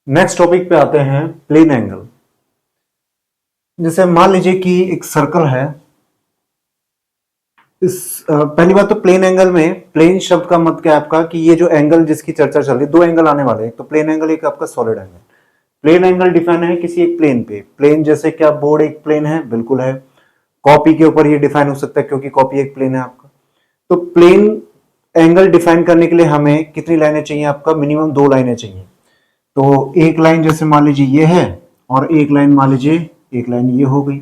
Next topic पे आते हैं प्लेन एंगल। जैसे मान लीजिए कि एक सर्कल है। पहली बात तो प्लेन एंगल में प्लेन शब्द का मत क्या है आपका कि ये जो एंगल जिसकी चर्चा चल रही है, दो एंगल आने वाले हैं, तो प्लेन एंगल एक आपका solid angle. Plane angle define है किसी एक प्लेन पे। प्लेन जैसे क्या बोर्ड एक प्लेन है, बिल्कुल है। कॉपी के ऊपर ये डिफाइन हो सकता है क्योंकि कॉपी एक प्लेन है आपका। तो प्लेन एंगल डिफाइन करने के लिए हमें कितनी लाइनें चाहिए? आपका मिनिमम दो लाइनें चाहिए। तो एक लाइन जैसे मान लीजिए ये है और एक लाइन मान लीजिए एक लाइन ये हो गई।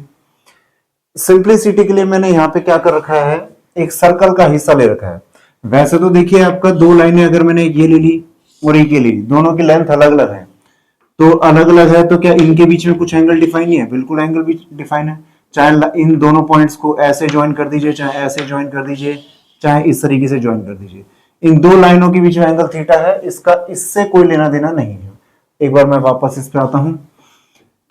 सिंपलिसिटी के लिए मैंने यहाँ पे क्या कर रखा है, एक सर्कल का हिस्सा ले रखा है। वैसे तो देखिए आपका दो लाइनें अगर मैंने ये ले ली और एक ये ले ली, दोनों की लेंथ अलग अलग है। तो अलग अलग है तो क्या इनके बीच में कुछ एंगल डिफाइन नहीं है? बिल्कुल एंगल भी डिफाइन है। चाहे इन दोनों पॉइंट्स को ऐसे ज्वाइन कर दीजिए, चाहे ऐसे ज्वाइन कर दीजिए, चाहे इस तरीके से ज्वाइन कर दीजिए, इन दो लाइनों के बीच में एंगल थीटा है। इसका इससे कोई लेना देना नहीं है। एक बार मैं वापस इस पे आता हूं।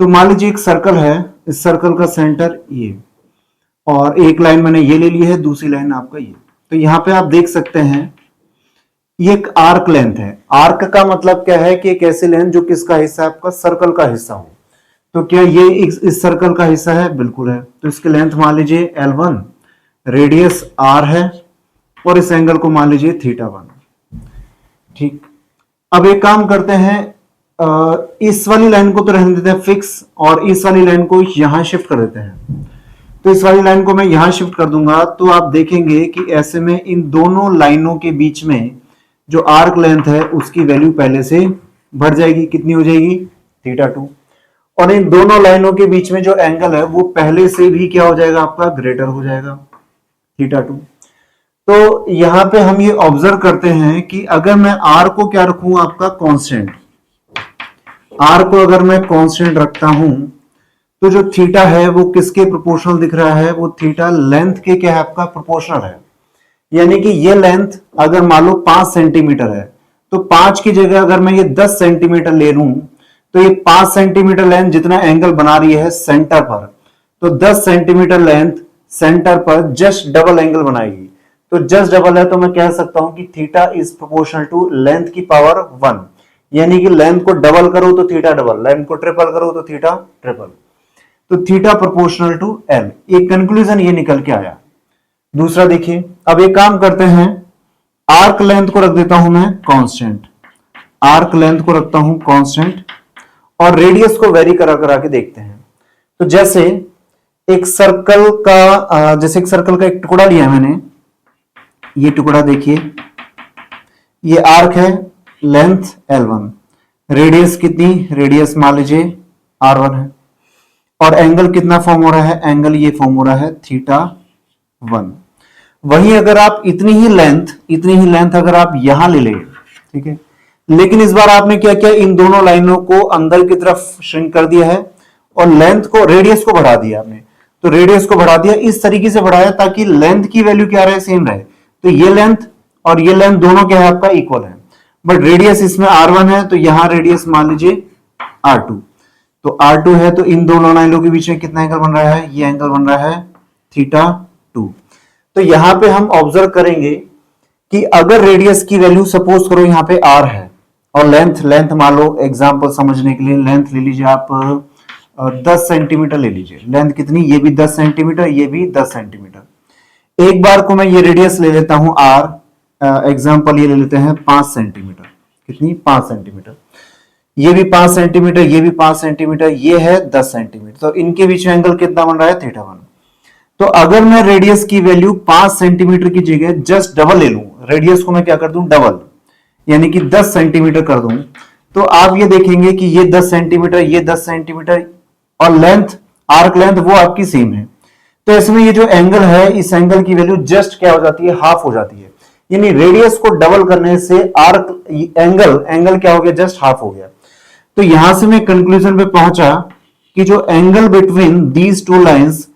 तो मान लीजिए एक सर्कल है, इस सर्कल का सेंटर ये, और एक लाइन मैंने ये ले ली है, दूसरी लाइन आपका ये। तो यहां पे आप देख सकते हैं ये एक आर्क लेंथ है। आर्क का मतलब क्या है कि एक ऐसी लेंथ जो किसका हिस्सा है? आपका सर्कल का हिस्सा हो। तो क्या ये इस सर्कल का हिस्सा है? बिल्कुल है। तो इसकी लेंथ मान लीजिए L1, रेडियस R है, और इस एंगल को मान लीजिए θ1। ठीक। अब एक काम करते हैं, इस वाली लाइन को तो रहने देते हैं फिक्स, और इस वाली लाइन को यहां शिफ्ट कर देते हैं। तो इस वाली लाइन को मैं यहां शिफ्ट कर दूंगा तो आप देखेंगे कि ऐसे में इन दोनों लाइनों के बीच में जो आर्क लेंथ है उसकी वैल्यू पहले से बढ़ जाएगी। कितनी हो जाएगी? θ2। और इन दोनों लाइनों के बीच में जो एंगल है वो पहले से भी क्या हो जाएगा? आपका ग्रेटर हो जाएगा, θ2। तो यहां पे हम ये ऑब्जर्व करते हैं कि अगर मैं R को क्या रखूं? आपका कांस्टेंट। R को अगर मैं कांस्टेंट रखता हूं तो जो थीटा है वो किसके प्रोपोर्शनल दिख रहा है? वो थीटा लेंथ के क्या है? आपका प्रोपोर्शनल है। यानी कि ये लेंथ अगर मान लो 5 सेंटीमीटर है, तो 5 की जगह अगर मैं ये 10 सेंटीमीटर ले लूं तो ये 5 सेंटीमीटर लेंथ जितना एंगल बना रही है सेंटर पर, तो 10 सेंटीमीटर लेंथ सेंटर पर जस्ट डबल एंगल बनाएगी। तो जस्ट डबल है तो मैं कह सकता हूं कि theta is proportional to length की पावर 1। यानी कि लेंथ को डबल करो तो थीटा डबल, लेंथ को ट्रिपल करो तो थीटा ट्रिपल। तो थीटा प्रोपोर्शनल टू एल। एक कंक्लूजन ये निकल के आया। दूसरा देखिए, अब एक काम करते हैं, आर्क लेंथ को रख देता हूं मैं कांस्टेंट। आर्क लेंथ को रखता हूं कांस्टेंट और रेडियस को वेरी करा करा के देखते हैं। तो जैसे एक सर्कल का एक टुकड़ा लिया है मैंने, ये टुकड़ा देखिए, ये आर्क है, लेंथ L1, रेडियस कितनी? रेडियस मान लीजिए R1 है, और एंगल कितना फॉर्म हो रहा है? एंगल ये फॉर्म हो रहा है θ1। वहीं अगर आप इतनी ही लेंथ अगर आप यहां ले लें, ठीक है, लेकिन इस बार आपने क्या किया? इन दोनों लाइनों को अंदर की तरफ श्रिंक कर दिया है और लेंथ को, रेडियस को बढ़ा दिया आपने। तो रेडियस को बढ़ा दिया, इस तरीके से बढ़ाया ताकि लेंथ की वैल्यू क्या रहे? सेम रहे। तो ये लेंथ और ये लेंथ दोनों क्या है? आपका इक्वल है। बट रेडियस इसमें R1 है तो यहां रेडियस मान लीजिए R2। तो R2 है तो इन दोनों लाइनों के बीच में कितना एंगल बन रहा है? ये एंगल बन रहा है θ2। तो यहां पे हम ऑब्जर्व करेंगे कि अगर रेडियस की वैल्यू सपोज करो यहां पे R है और लेंथ मान लो, एग्जांपल समझने के लिए लेंथ ले लीजिए आप 10 सेंटीमीटर ले लीजिए। लेंथ कितनी? ये भी 10 सेंटीमीटर, ये भी 10 सेंटीमीटर। एक बार को मैं ये रेडियस ले लेता हूं R, एग्जांपल ये ले लेते हैं 5 सेंटीमीटर। कितनी? 5 सेंटीमीटर। ये भी 5 सेंटीमीटर, ये भी 5 सेंटीमीटर, ये है 10 सेंटीमीटर। तो इनके बीच में एंगल कितना बन रहा है? θ1। तो अगर मैं रेडियस की वैल्यू 5 सेंटीमीटर की जगह जस्ट डबल ले लूं, रेडियस को मैं क्या कर दूं? डबल, यानी कि 10 सेंटीमीटर कर दूं, तो आप ये देखेंगे कि ये 10 सेंटीमीटर, ये 10 सेंटीमीटर, और लेंथ, आर्क लेंथ वो आपकी सेम है। तो इसमें ये जो एंगल है, इस एंगल की वैल्यू जस्ट क्या हो जाती है? हाफ हो जाती है। यानी रेडियस को डबल करने से आर्क एंगल क्या हो गया? जस्ट हाफ हो गया। तो यहां से मैं कंक्लूजन पे पहुंचा कि जो angle between these two lines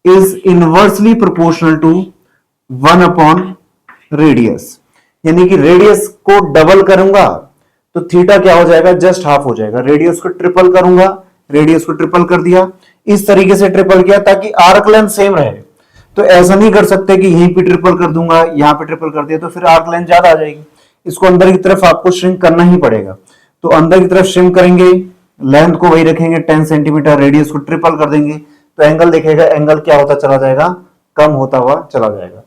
is inversely proportional to 1 upon radius. यानी कि रेडियस को डबल करूंगा तो थीटा क्या हो जाएगा? जस्ट हाफ हो जाएगा। रेडियस को ट्रिपल करूंगा, रेडियस को ट्रिपल कर दिया, इस तरीके से ट्रिपल किया ताकि आर्क लेंथ सेम रहे। तो ऐसा नहीं कर सकते कि यहीं पे ट्रिपल कर दूंगा, यहां पे ट्रिपल कर दिया तो फिर आर्क लेंथ ज्यादा आ जाएगी। इसको अंदर की तरफ आपको श्रिंक करना ही पड़ेगा। तो अंदर की तरफ श्रिंक करेंगे, लेंथ को वही रखेंगे 10 सेंटीमीटर, रेडियस को ट्रिपल कर देंगे, तो एंगल देखेगा, एंगल क्या होता चला जाएगा, कम होता हुआ चला जाएगा।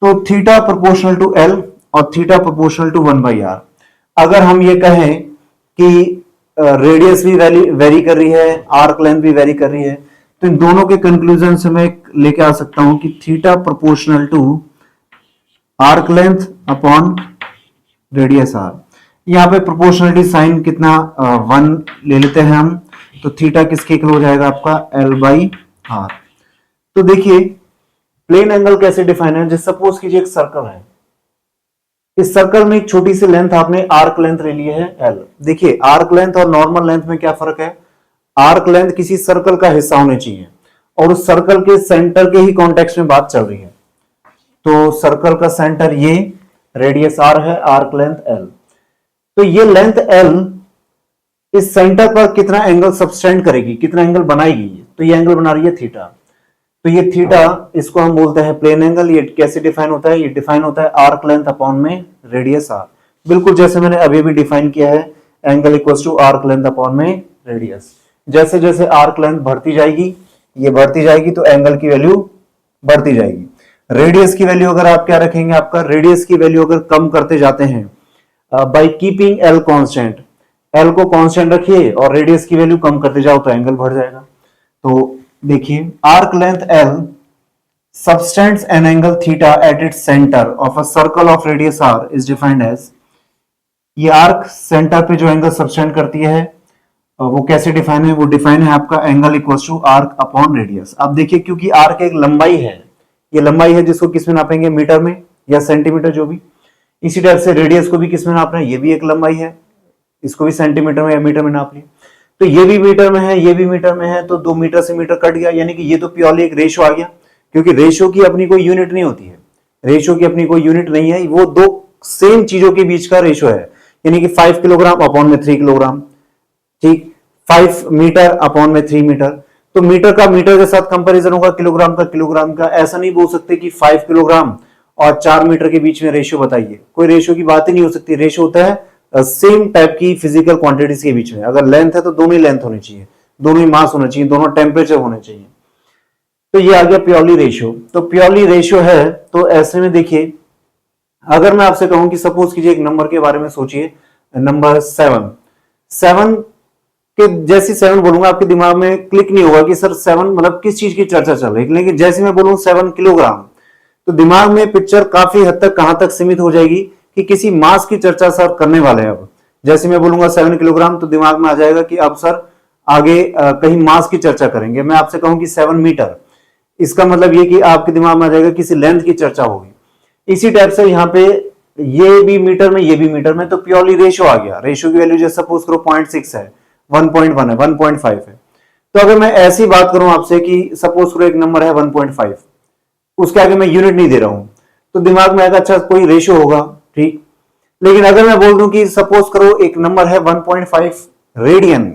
तो थीटा प्रोपोर्शनल टू एल और थीटा प्रोपोर्शनल टू 1/r। अगर हम ये कहें कि रेडियस भी वेरी कर रही है, आर्क लेंथ भी वेरी कर रही है, तो इन दोनों के कंक्लूजन से मैं लेके आ सकता हूं कि theta proportional to arc length upon radius R. यहाँ पे प्रोपोर्शनलिटी साइन कितना 1 ले लेते हैं हम, तो थीटा किसके इक्वल हो जाएगा आपका L/r। तो देखिए प्लेन एंगल कैसे डिफाइन है, जैसे सपोज कीजिए एक सर्कल है, इस सर्कल में एक छोटी सी लेंथ आपने आर्क लेंथ ले ली है L। देखिए आर्क लेंथ और नॉर्मल लेंथ में क्या फर्क है, आर्क लेंथ किसी सर्कल का हिस्सा होने चाहिए और उस सर्कल के सेंटर के ही कॉन्टेक्स्ट में बात चल रही है। तो सर्कल का सेंटर ये, रेडियस r है, आर्क लेंथ L। तो ये लेंथ L इस सेंटर पर कितना एंगल सबटेंड करेगी, कितना एंगल बनाएगी, तो ये एंगल बना रही है थीटा। तो ये थीटा, इसको हम बोलते हैं प्लेन एंगल। ये कैसे डिफाइन होता है, ये डिफाइन होता है आर्क लेंथ अपॉन में रेडियस r, बिल्कुल जैसे मैंने अभी भी डिफाइन किया है, angle equals to arc length upon में रेडियस। जैसे जैसे आर्क लेंथ बढ़ती जाएगी, ये बढ़ती जाएगी, तो एंगल की वैल्यू बढ़ती जाएगी। रेडियस की वैल्यू अगर आप क्या रखेंगे, आपका रेडियस की वैल्यू अगर कम करते जाते हैं by keeping L constant, L को कांस्टेंट रखिए और रेडियस की वैल्यू कम करते जाओ तो एंगल बढ़ जाएगा। तो देखिए arc length L subtends an angle theta at its center of a circle of radius r is defined as, ये आर्क सेंटर पे जो एंगल सबटेंड करती है वो कैसे डिफाइन है, वो डिफाइन है आपका angle equals to arc upon radius. अब देखिए क्योंकि आर्क एक लंबाई है, ये लंबाई है जिसको किस में नापेंगे, मीटर में या सेंटीमीटर जो भी। इसी टाइप से रेडियस को भी किस में नापना है, ये भी एक लंबाई है, इसको भी सेंटीमीटर में या मीटर में नाप लिया। तो ये भी मीटर में है, ये भी मीटर में है, तो 2 मीटर से मीटर कट गया, यानी कि ये तो प्योरली एक रेशियो आ गया, क्योंकि रेशियो की अपनी कोई यूनिट नहीं होती है, रेशियो की अपनी कोई यूनिट नहीं है, वो दो सेम चीजों के बीच का रेशियो है, यानी कि 5 किलोग्राम अपॉन में 3 किलोग्राम, ठीक, 5 मीटर अपॉन में 3 मीटर। तो मीटर का मीटर के साथ कंपैरिजन होगा, किलोग्राम का किलोग्राम का। ऐसा नहीं बोल सकते कि 5 किलोग्राम और 4 मीटर के बीच में रेशियो बताइए, कोई रेशियो की बात ही नहीं हो सकती। रेशियो होता है सेम टाइप की फिजिकल क्वांटिटीज के बीच में। अगर लेंथ है तो दोनों ही लेंथ होनी चाहिए, दोनों ही मास होना चाहिए, दोनों टेम्परेचर होने चाहिए। तो ये आ गया प्योरली रेशियो। तो प्योरली रेशियो है, तो ऐसे में देखिए अगर मैं आपसे कहूं कि सपोज कीजिए एक नंबर के बारे में सोचिए, नंबर 7 के जैसी 7 बोलूंगा आपके दिमाग में क्लिक नहीं होगा कि सर 7 मतलब किस चीज की चर्चा चल रही है। लेकिन जैसे मैं बोलूं 7 किलोग्राम, तो दिमाग में पिक्चर काफी हद तक कहां तक सीमित हो जाएगी कि किसी मास की चर्चा सर करने वाले हैं। अब जैसे मैं बोलूंगा 7 किलोग्राम, तो दिमाग में आ जाएगा कि अब सर आगे कहीं मास की चर्चा करेंगे। मैं आपसे कहूं कि 7 मीटर, इसका मतलब ये कि आपके दिमाग में आ जाएगा किसी लेंथ की चर्चा होगी। इसी टाइप से यहाँ पे ये भी मीटर में, ये भी मीटर में, तो प्योरली रेशियो आ गया। रेशियो की वैल्यू जैसे सपोज करो 0.6 है, 1.1 है, 1.5 है। तो अगर मैं ऐसी बात करूं आपसे कि सपोज करो एक नंबर है 1.5, उसके आगे मैं यूनिट नहीं दे रहा हूं, तो दिमाग में आएगा अच्छा कोई रेशियो होगा, ठीक। लेकिन अगर मैं बोल दूं कि सपोज करो एक नंबर है 1.5 रेडियन,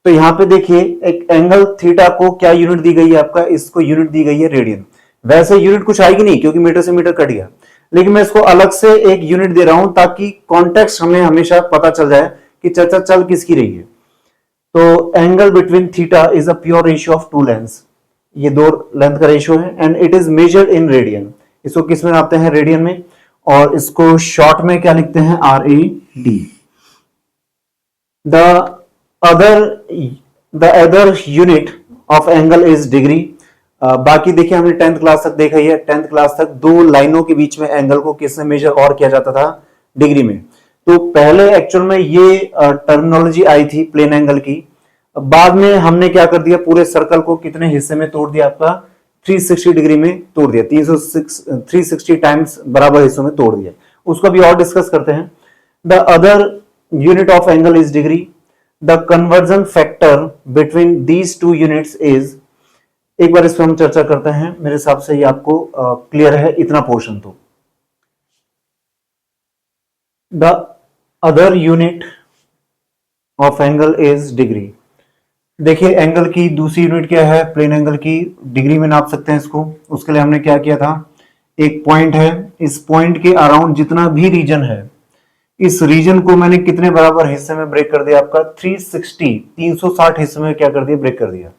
तो यहां पे देखिए एक एंगल थीटा को क्या यूनिट दी गई है, आपका इसको यूनिट दी गई है रेडियन। वैसे यूनिट कुछ आएगी नहीं क्योंकि मीटर से मीटर कट गया, लेकिन मैं इसको अलग से एक यूनिट दे रहा हूं ताकि कॉन्टेक्स्ट हमें हमेशा पता चल जाए कि चर्चा चल किसकी रही है। तो angle between theta is a pure ratio of 2 lengths, ये 2 लेंथ का रेशियो है, and it is measured in radian. इसको किस में नापते हैं, रेडियन में, और इसको शॉर्ट में क्या लिखते हैं, RAD। The other unit of angle is degree. बाकी देखिए हमने 10th क्लास तक देखा ही है, 10th क्लास तक 2 लाइनों के बीच में एंगल को किससे मेजर और किया जाता था, डिग्री में। तो पहले एक्चुअल में ये टर्मिनोलॉजी आई थी प्लेन एंगल की, बाद में हमने क्या कर दिया, पूरे सर्कल को कितने हिस्से में तोड़ दिया, आपका 360 डिग्री में तोड़ दिया, 360 टाइम्स बराबर हिस्सों में तोड़ दिया। उसको भी और डिस्कस करते हैं। The other unit of angle is degree. The conversion factor between these 2 units is, एक बार इस पर हम चर्चा करते हैं, मेरे हिसाब से ये आपको क्लियर है इतना पोर्शन। तो the other unit of angle is degree. देखिए एंगल की दूसरी यूनिट क्या है, प्लेन एंगल की, डिग्री में नाप सकते हैं इसको। उसके लिए हमने क्या किया था, एक पॉइंट है, इस पॉइंट के अराउंड जितना भी रीजन है, इस रीजन को मैंने कितने बराबर हिस्से में ब्रेक कर दिया, आपका 360 हिस्से में क्या कर दिया, ब्रेक कर दिया।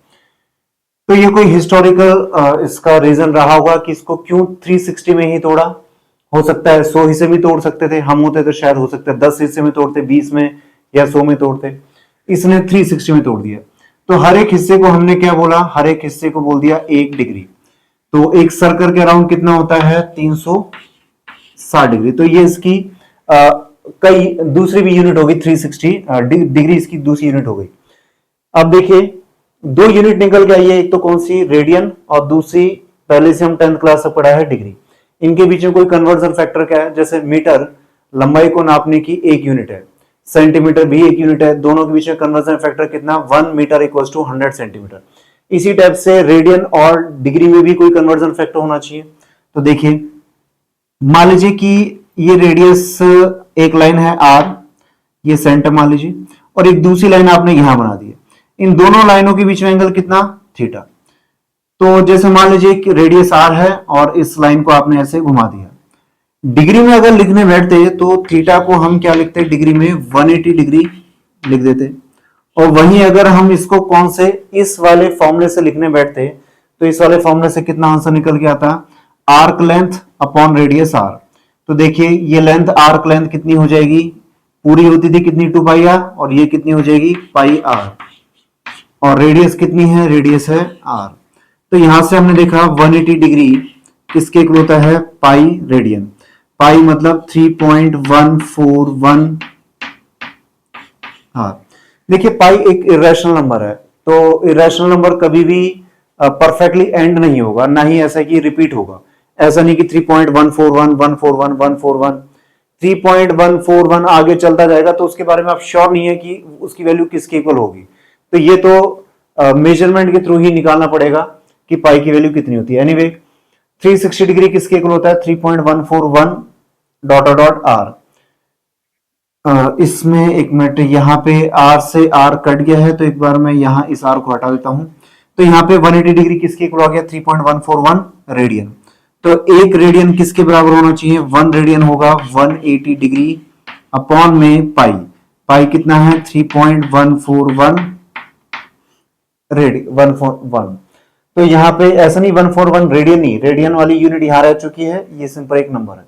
तो ये कोई हिस्टोरिकल इसका रीजन रहा होगा कि इसको क्यों 360 में ही तोड़ा। हो सकता है 100 हिस्से में तोड़ सकते थे, हम होते तो शायद हो सकता है 10 हिस्से में तोड़ते, 20 में या 100 में तोड़ते, इसने 360 में तोड़ दिया। तो हर एक हिस्से को हमने क्या बोला, हर एक हिस्से को बोल दिया 1 डिग्री। तो एक सर्कल के अराउंड कितना होता है, 360 डिग्री। तो ये इसकी कई दूसरी भी यूनिट होगी, 360 डिग्री इसकी दूसरी यूनिट हो गई। अब देखिए 2 यूनिट निकल के आई है, एक तो कौन सी, रेडियन, और दूसरी पहले से हम 10th क्लास तक पढ़ा है, डिग्री। इनके बीच में कोई कन्वर्जन फैक्टर क्या है, जैसे मीटर लंबाई को नापने की 1 यूनिट है, सेंटीमीटर भी 1 यूनिट है, दोनों के बीच में कन्वर्जन फैक्टर कितना, 1 मीटर इक्वल टू 100 सेंटीमीटर। इसी टाइप से रेडियन और डिग्री में भी कोई कन्वर्जन फैक्टर होना चाहिए। तो देखिए मान लीजिए कि ये रेडियस एक लाइन है आर, ये सेंटर मान लीजिए, और एक दूसरी लाइन आपने यहां बना दी है, इन दोनों लाइनों के बीच में एंगल कितना, थीटा। तो जैसे मान लीजिए कि रेडियस आर है और इस लाइन को आपने ऐसे घुमा दिया, डिग्री में अगर लिखने बैठते तो थीटा को हम क्या लिखते, डिग्री में 180 डिग्री लिख देते। और वहीं अगर हम इसको कौन से, इस वाले फॉर्मूले से लिखने बैठते तो इस वाले फॉर्मूले से कितना आंसर निकल के आता, arc length upon radius R. तो देखिए ये लेंथ, आर्क लेंथ कितनी हो जाएगी, पूरी होती थी कितनी, 2 पाई आर, और ये कितनी हो जाएगी, पाई आर, और रेडियस कितनी है, रेडियस है आर। तो यहां से हमने देखा 180 डिग्री किसके इक्वल होता है, पाई रेडियन। पाई मतलब 3.141। हाँ देखिए पाई एक इरेशनल नंबर है, तो इरेशनल नंबर कभी भी परफेक्टली एंड नहीं होगा, ना ही ऐसा कि रिपीट होगा। ऐसा नहीं कि 3.141 141 141 3.141 आगे चलता जाएगा तो उसके बारे में आप श्योर नहीं है कि उसकी वैल्यू किसके इक्वल होगी। तो ये तो मेजरमेंट के थ्रू ही निकालना पड़ेगा कि पाई की वैल्यू कितनी होती है। एनीवे 360 डिग्री किसके इक्वल होता है, 3.141 डॉट डॉट आर। इसमें एक मिनट, यहाँ पे आर से आर कट गया है, तो एक बार मैं यहाँ इस आर को हटा देता हूं। तो यहाँ पे 180 डिग्री किसके इक्वल हो गया, 3.141 रेडियन। तो एक रेडियन किसके बराबर होना चाहिए, 1 रेडियन होगा 180 डिग्री अपॉन में पाई। पाई कितना है, 3.141 रेडियन 141। तो यहाँ पे ऐसा नहीं 141 रेडियन नहीं, रेडियन वाली यूनिट यहाँ रह चुकी है, ये सिंपल एक नंबर है।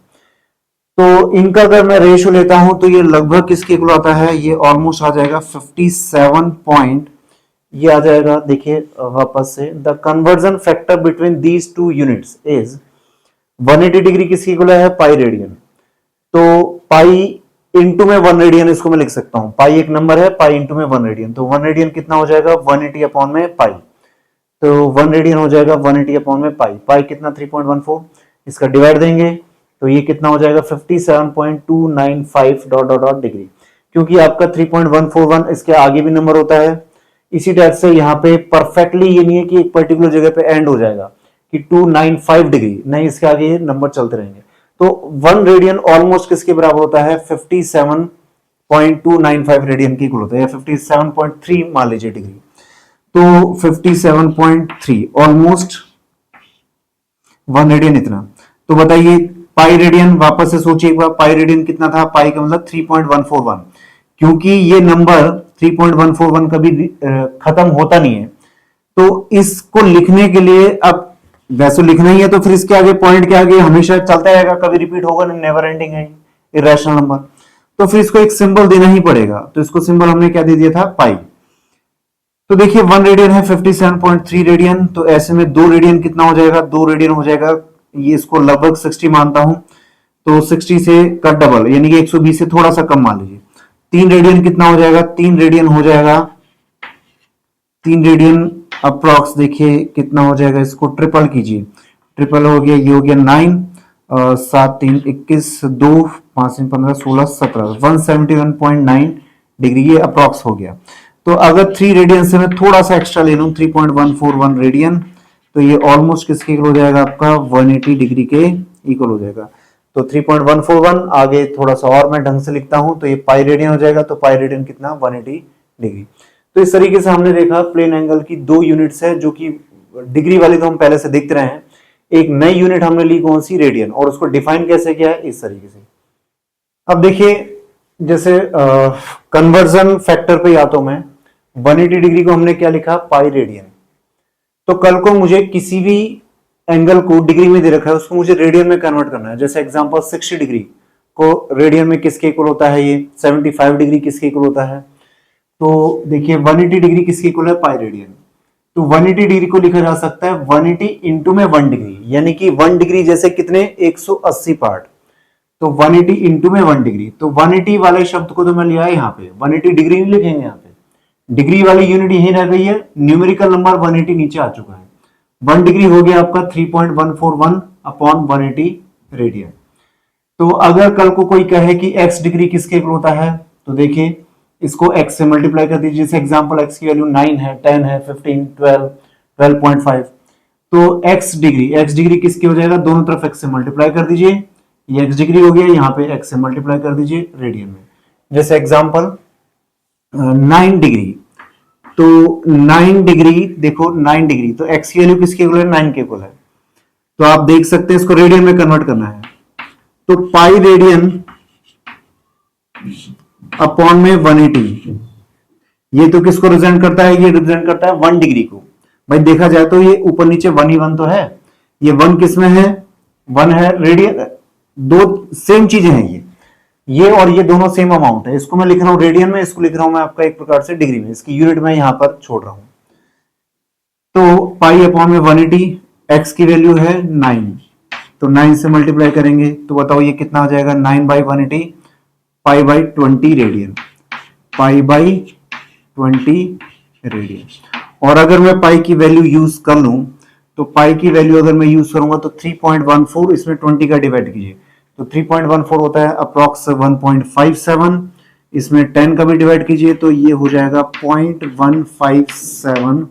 तो इनका अगर मैं रेशियो लेता हूं तो ये लगभग किसके इक्वल आता है, ये ऑलमोस्ट आ जाएगा 57 पॉइंट, ये आ जाएगा। देखिए वापस से, the conversion factor between these two units is 180 degree किसके इक्वल है, पाई रेडियन। तो पाई इंटू में 1 रेडियन इसको मैं लिख सकता हूं, पाई एक नंबर है, पाई इंटू में 1 रेडियन, तो 1 रेडियन कितना हो जाएगा, 180 अपॉन में पाई। तो 1 रेडियन हो जाएगा 180 अपॉन में पाई। पाई कितना 3.14, इसका डिवाइड देंगे तो ये कितना हो जाएगा 57.295 डॉट डॉट डॉट डिग्री। क्योंकि आपका 3.141 इसके आगे भी नंबर होता है, इसी टाइप से यहाँ पे परफेक्टली ये नहीं है कि एक पर्टिकुलर जगह पे एंड हो जाएगा कि 295 डिग्री, नहीं, इसके आगे ये नंबर चलते रहेंगे। तो 1 रेडियन ऑलमोस्ट किसके बराबर होता है, 57.295 रेडियन के इक्वल होता है, या 57.3 मान लीजिए डिग्री। तो 57.3 ऑलमोस्ट 1 रेडियन इतना। तो बताइए पाई रेडियन, वापस से सोचिए एक बार, पाई रेडियन कितना था, पाई का मतलब 3.141। क्योंकि ये नंबर 3.141 कभी खत्म होता नहीं है, तो इसको लिखने के लिए अब वैसे लिखना ही है तो फिर इसके आगे पॉइंट के आगे हमेशा चलता रहेगा, कभी रिपीट होगा नहीं, नेवर एंडिंग है इरेशनल नंबर। तो फिर इसको एक सिंबल देना ही पड़ेगा, तो इसको सिंबल हमने क्या दे दिया था, पाई। तो देखिए 1 रेडियन है 57.3 रेडियन, तो ऐसे में 2 रेडियन कितना हो जाएगा, 2 रेडियन हो जाएगा, ये इसको लगभग 60 मानता हूं, तो 60 से का डबल यानी कि 120 से थोड़ा सा कम मान लीजिए। 3 रेडियन कितना हो जाएगा, 3 रेडियन हो जाएगा, 3 रेडियन अप्रॉक्स देखिए कितना हो जाएगा, इसको ट्रिपल कीजिए, ट्रिपल हो गया, ये हो गया 9, 7 3 21, 2 5 15 16 17, 171.9 डिग्री, ये अप्रॉक्स हो गया। तो अगर 3 रेडियन से मैं थोड़ा सा एक्स्ट्रा ले लूं 3.141 रेडियन, तो ये ऑलमोस्ट किसके इक्वल हो जाएगा, आपका 180 डिग्री के इक्वल हो जाएगा। तो 3.141 आगे थोड़ा सा और मैं ढंग से लिखता हूं तो ये पाई रेडियन हो जाएगा, तो पाई रेडियन कितना, 180 डिग्री। तो इस तरीके से हमने देखा प्लेन एंगल की 2 यूनिट्स है, जो कि डिग्री वाली तो हम पहले से देखते रहे हैं, एक नई यूनिट हमने ली कौन सी, रेडियन, और उसको डिफाइन कैसे किया है, इस तरीके से। अब देखिए जैसे कन्वर्जन फैक्टर पे आता हूं मैं, 180 डिग्री को हमने क्या लिखा, पाई रेडियन। तो कल को मुझे किसी भी एंगल को डिग्री में दे रखा है, उसको मुझे रेडियन में कन्वर्ट करना है। जैसे एग्जांपल 60 डिग्री को रेडियन में किसके इक्वल होता है, ये 75 डिग्री किसके इक्वल होता है। तो देखिए 180 डिग्री किसके इक्वल है, पाई रेडियन। तो 180 डिग्री को लिखा जा सकता है 180 इंटू में 1 डिग्री, यानी कि 1 डिग्री जैसे कितने 180 पार्ट। तो 180 इंटू में 1 डिग्री, तो 180 वाले शब्द को तो मैं लिया है यहाँ पे, 180 डिग्री नहीं लिखेंगे यहाँ पे, डिग्री वाली यूनिट यही रह गई है, न्यूमेरिकल नंबर 180 नीचे आ चुका है। 1 डिग्री हो गया आपका 3.141 अपॉन 180 रेडियन। तो अगर कल को कोई कहे कि x डिग्री किसके इक्वल होता है, तो देखिए इसको x से मल्टीप्लाई कर दीजिए। जैसे एग्जांपल x की वैल्यू 9 है, 10 है, 15, 12, 12.5। तो x डिग्री किसकी हो जाएगा, दोनों तरफ x से मल्टीप्लाई कर दीजिए, ये x डिग्री हो गया, यहाँ पे x से मल्टीप्लाई कर दीजिए रेडियन में। जैसे एग्जांपल 9 डिग्री, तो 9 डिग्री देखो 9 डिग्री, तो x की वैल्यू किसके इक्वल है, 9 के इक्वल है। तो आप देख सकते हैं इसको रेडियन में कन्वर्ट करना है, तो पाई रेडियन अपॉन में 180, ये तो किसको रिप्रेजेंट करता है, ये रिप्रेजेंट करता है 1 डिग्री को। भाई देखा जाए तो ये ऊपर नीचे 1 ही 1 तो है, ये 1 किस में है, 1 है रेडियन, दो सेम चीजें हैं ये और ये दोनों सेम अमाउंट है। इसको मैं लिख रहा हूं रेडियन में, इसको लिख रहा हूं मैं आपका एक प्रकार से डिग्री में, इसकी यूनिट में यहां पर छोड़ रहा हूं। तो पाई अपॉन में 180, एक्स की वैल्यू है 9, तो 9 से मल्टीप्लाई करेंगे तो बताओ ये कितना आ जाएगा, 9 by 180 pi by 20 radian, pi by 20 radian. और अगर मैं पाई की वैल्यू यूज कर लूं, तो पाई की वैल्यू अगर मैं यूज करूंगा तो 3.14, इसमें 20 का डिवाइड कीजिए तो 3.14 होता है अप्रॉक्स 1.57, इसमें 10 का भी डिवाइड कीजिए तो ये हो जाएगा 0.157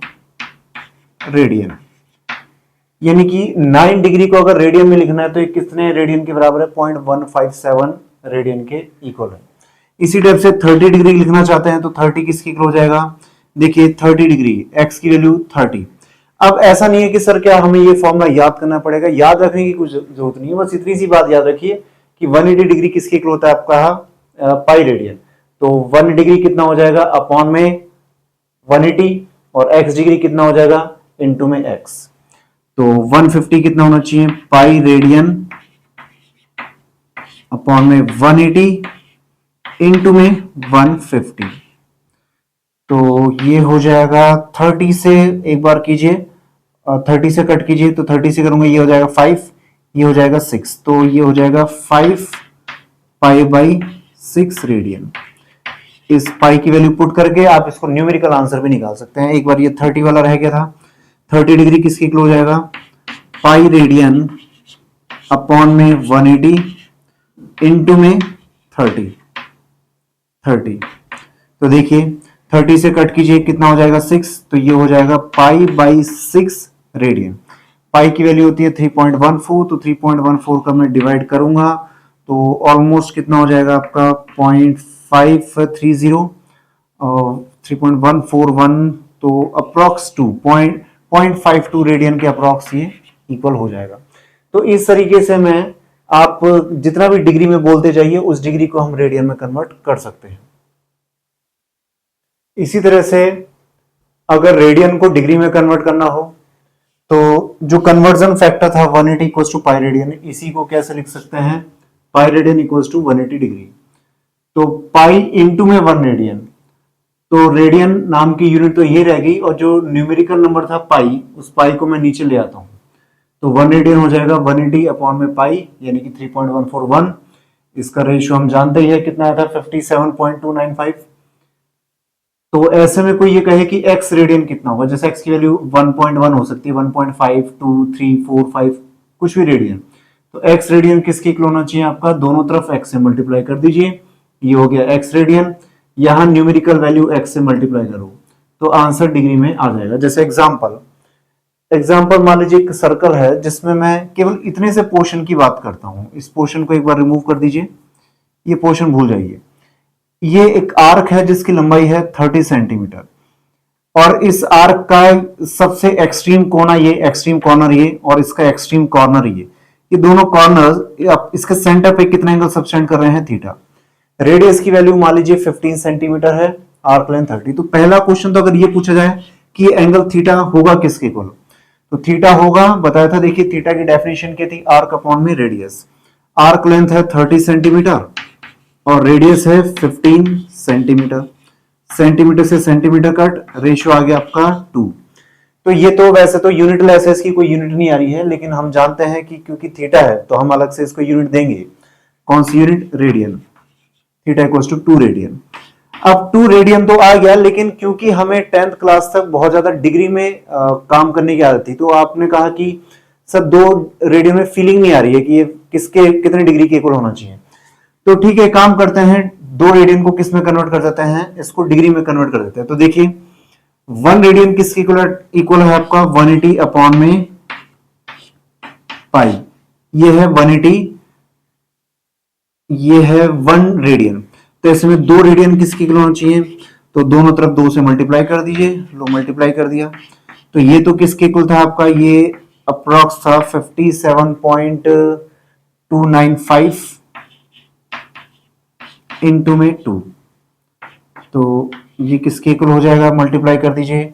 रेडियन। यानी कि 9 डिग्री को अगर रेडियन में लिखना है तो ये कितने रेडियन के बराबर है, 0.157 रेडियन के इक्वल है। इसी टाइप से 30 डिग्री लिखना चाहते हैं तो 30 किसके इक्वल हो जाएगा, देखिए 30 डिग्री x की वैल्यू 30। अब ऐसा नहीं है कि सर क्या हमें ये फॉर्मूला याद करना पड़ेगा, याद रखने की कुछ जरूरत नहीं है, बस इतनी सी बात याद रखिए कि 180 डिग्री किसके इक्वल होता है आपका, पाई रेडियन। तो 1 डिग्री कितना हो जाएगा अपॉन में 180, और x डिग्री कितना हो जाएगा इनटू में x, तो 150 कितना होना चाहिए, पाई रेडियन अपॉन में 180 इनटू में 150। तो ये हो जाएगा 30 से एक बार कीजिए, 30 से कट कीजिए तो 30 से करूंगा ये हो जाएगा 5, ये हो जाएगा 6, तो ये हो जाएगा 5 पाई बाई 6 रेडियन। इस पाई की वैल्यू पुट करके आप इसको न्यूमेरिकल आंसर भी निकाल सकते हैं। एक बार ये 30 वाला रह गया था, 30 डिग्री किसकी इक्वल हो जाएगा, पाई रेडियन अपॉन में 180 इनटू में 30। तो देखिए 30 से कट कीजिए कितना हो जाएगा 6, तो ये हो जाएगा पाई बाई 6 रेडियन। पाई की वैल्यू होती है 3.14, तो 3.14 का मैं डिवाइड करूंगा तो ऑलमोस्ट कितना हो जाएगा आपका 0.530 और 3.141, तो अप्रॉक्स 0.52 रेडियन के अप्रॉक्स ये इक्वल हो जाएगा। तो इस तरीके से मैं आप जितना भी डिग्री में बोलते जाइए उस डिग्री को हम रेडियन में कन्वर्ट कर सकते हैं। इसी तरह से अगर रेडियन को डिग्री में कन्वर्ट करना हो तो जो कन्वर्जन फैक्टर था 180 इक्वल्स टू पाई रेडियन, इसी को कैसे लिख सकते हैं, pi radian equals to 180 degree. तो पाई इंटू में 1 रेडियन, तो रेडियन नाम की यूनिट तो ये रह गई, और जो न्यूमेरिकल नंबर था पाई, उस पाई को मैं नीचे ले आता हूं तो 1 रेडियन हो जाएगा 180 अपॉन में पाई, यानी कि 3.141। इसका रेशियो हम जानते ही है कितना आया था, 57.295। तो ऐसे में कोई ये कहे कि x रेडियन कितना होगा, जैसे x की वैल्यू 1.1 हो सकती है, 1.5, 2, 3, 4, 5 कुछ भी रेडियन, तो x रेडियन किसके इक्वल होना चाहिए आपका, दोनों तरफ x से मल्टीप्लाई कर दीजिए, ये हो गया x रेडियन। यहां न्यूमेरिकल वैल्यू x से मल्टीप्लाई करो तो आंसर डिग्री में आ जाएगा। जैसे एग्जाम्पल मान लीजिए एक सर्कल है जिसमें मैं केवल इतने से पोर्शन की बात करता हूं, इस पोर्शन को एक बार रिमूव कर दीजिए, ये पोर्शन भूल जाइए। ये एक आर्क है जिसकी लंबाई है 30 सेंटीमीटर, और इस आर्क का सबसे एक्सट्रीम कोना ये, एक्सट्रीम कॉर्नर ये, और इसका एक्सट्रीम कॉर्नर ये दोनों कॉर्नर इसके सेंटर पे कितना एंगल सबटेंड कर रहे हैं, थीटा। रेडियस की वैल्यू मान लीजिए 15 सेंटीमीटर है, आर्क लेंथ 30। तो पहला क्वेश्चन तो अगर ये पूछा जाए कि एंगल थीटा होगा किसके इक्वल, तो थीटा होगा, बताया था देखिए थीटा की डेफिनेशन क्या थी, आर्क अपॉन में रेडियस। आर्क लेंथ है 30 सेंटीमीटर और रेडियस है 15 सेंटीमीटर। सेंटीमीटर से सेंटीमीटर कट, रेशियो आ गया आपका 2। तो ये तो वैसे तो यूनिट लेस है, इसकी कोई यूनिट नहीं आ रही है, लेकिन हम जानते हैं कि क्योंकि थीटा है तो हम अलग से इसको यूनिट देंगे। कौन सी unit? Radian. Theta equals to 2 radian. अब 2 रेडियन तो आ गया, लेकिन क्योंकि हमें 10th क्लास तक बहुत ज्यादा डिग्री में काम करने की आदत थी, तो आपने कहा कि सर 2 रेडियन में फीलिंग नहीं आ रही है कि ये किसके कितने डिग्री के इक्वल होना चाहिए। तो ठीक है, काम करते हैं, 2 रेडियन को किस में कन्वर्ट कर देते हैं, इसको डिग्री में कन्वर्ट कर देते हैं। तो देखिए 1 रेडियन किसके इक्वल है आपका, 180 अपॉन में पाई। ये है 180, ये है 1 रेडियन। तो ऐसे में 2 रेडियन किसकी इक्वल होना चाहिए, तो दोनों तरफ 2 से मल्टीप्लाई कर दीजिए। लो मल्टीप्लाई कर दिया, तो ये तो किसके इक्वल था आपका, ये अप्रॉक्स था 57.295 इंटू में 2। तो ये किसके इक्वल हो जाएगा, मल्टीप्लाई कर दीजिए,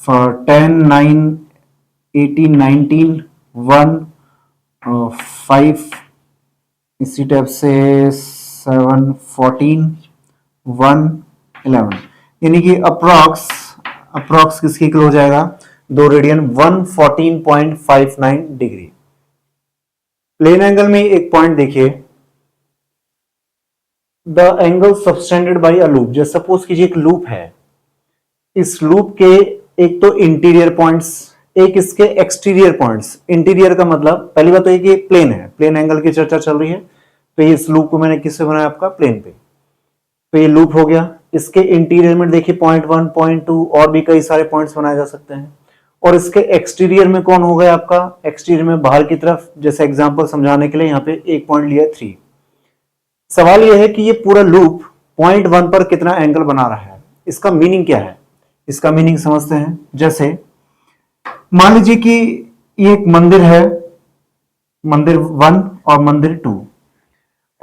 10 9 18 19 1 5, इसी टाइप से 7 14 1 11, यानी कि अप्रॉक्स किसके इक्वल हो जाएगा, 2 रेडियन 114.59 डिग्री। प्लेन एंगल में एक पॉइंट देखिए, the angle subtended bye a loop. जैसे सपोज कीजिए एक लूप है, इस लूप के एक तो इंटीरियर पॉइंट्स, एक इसके एक्सटीरियर पॉइंट्स। इंटीरियर का मतलब पहली बात तो ये कि प्लेन है, प्लेन एंगल की चर्चा चल रही है, तो इस लूप को मैंने किससे बनाया, आपका प्लेन पे। तो ये लूप हो गया, इसके इंटीरियर में देखिए पॉइंट 1 पॉइंट 2 और भी कई सारे पॉइंट्स बनाए जा सकते हैं। और इसके एक्सटीरियर में कौन हो गया आपका, एक्सटीरियर में बाहर की तरफ, जैसे एग्जांपल समझाने के लिए यहाँ पे एक पॉइंट लिया 3। सवाल यह है कि ये पूरा लूप पॉइंट 1 पर कितना एंगल बना रहा है, इसका मीनिंग क्या है, इसका मीनिंग समझते हैं। जैसे मान लीजिए कि ये एक मंदिर है, मंदिर 1 और मंदिर 2,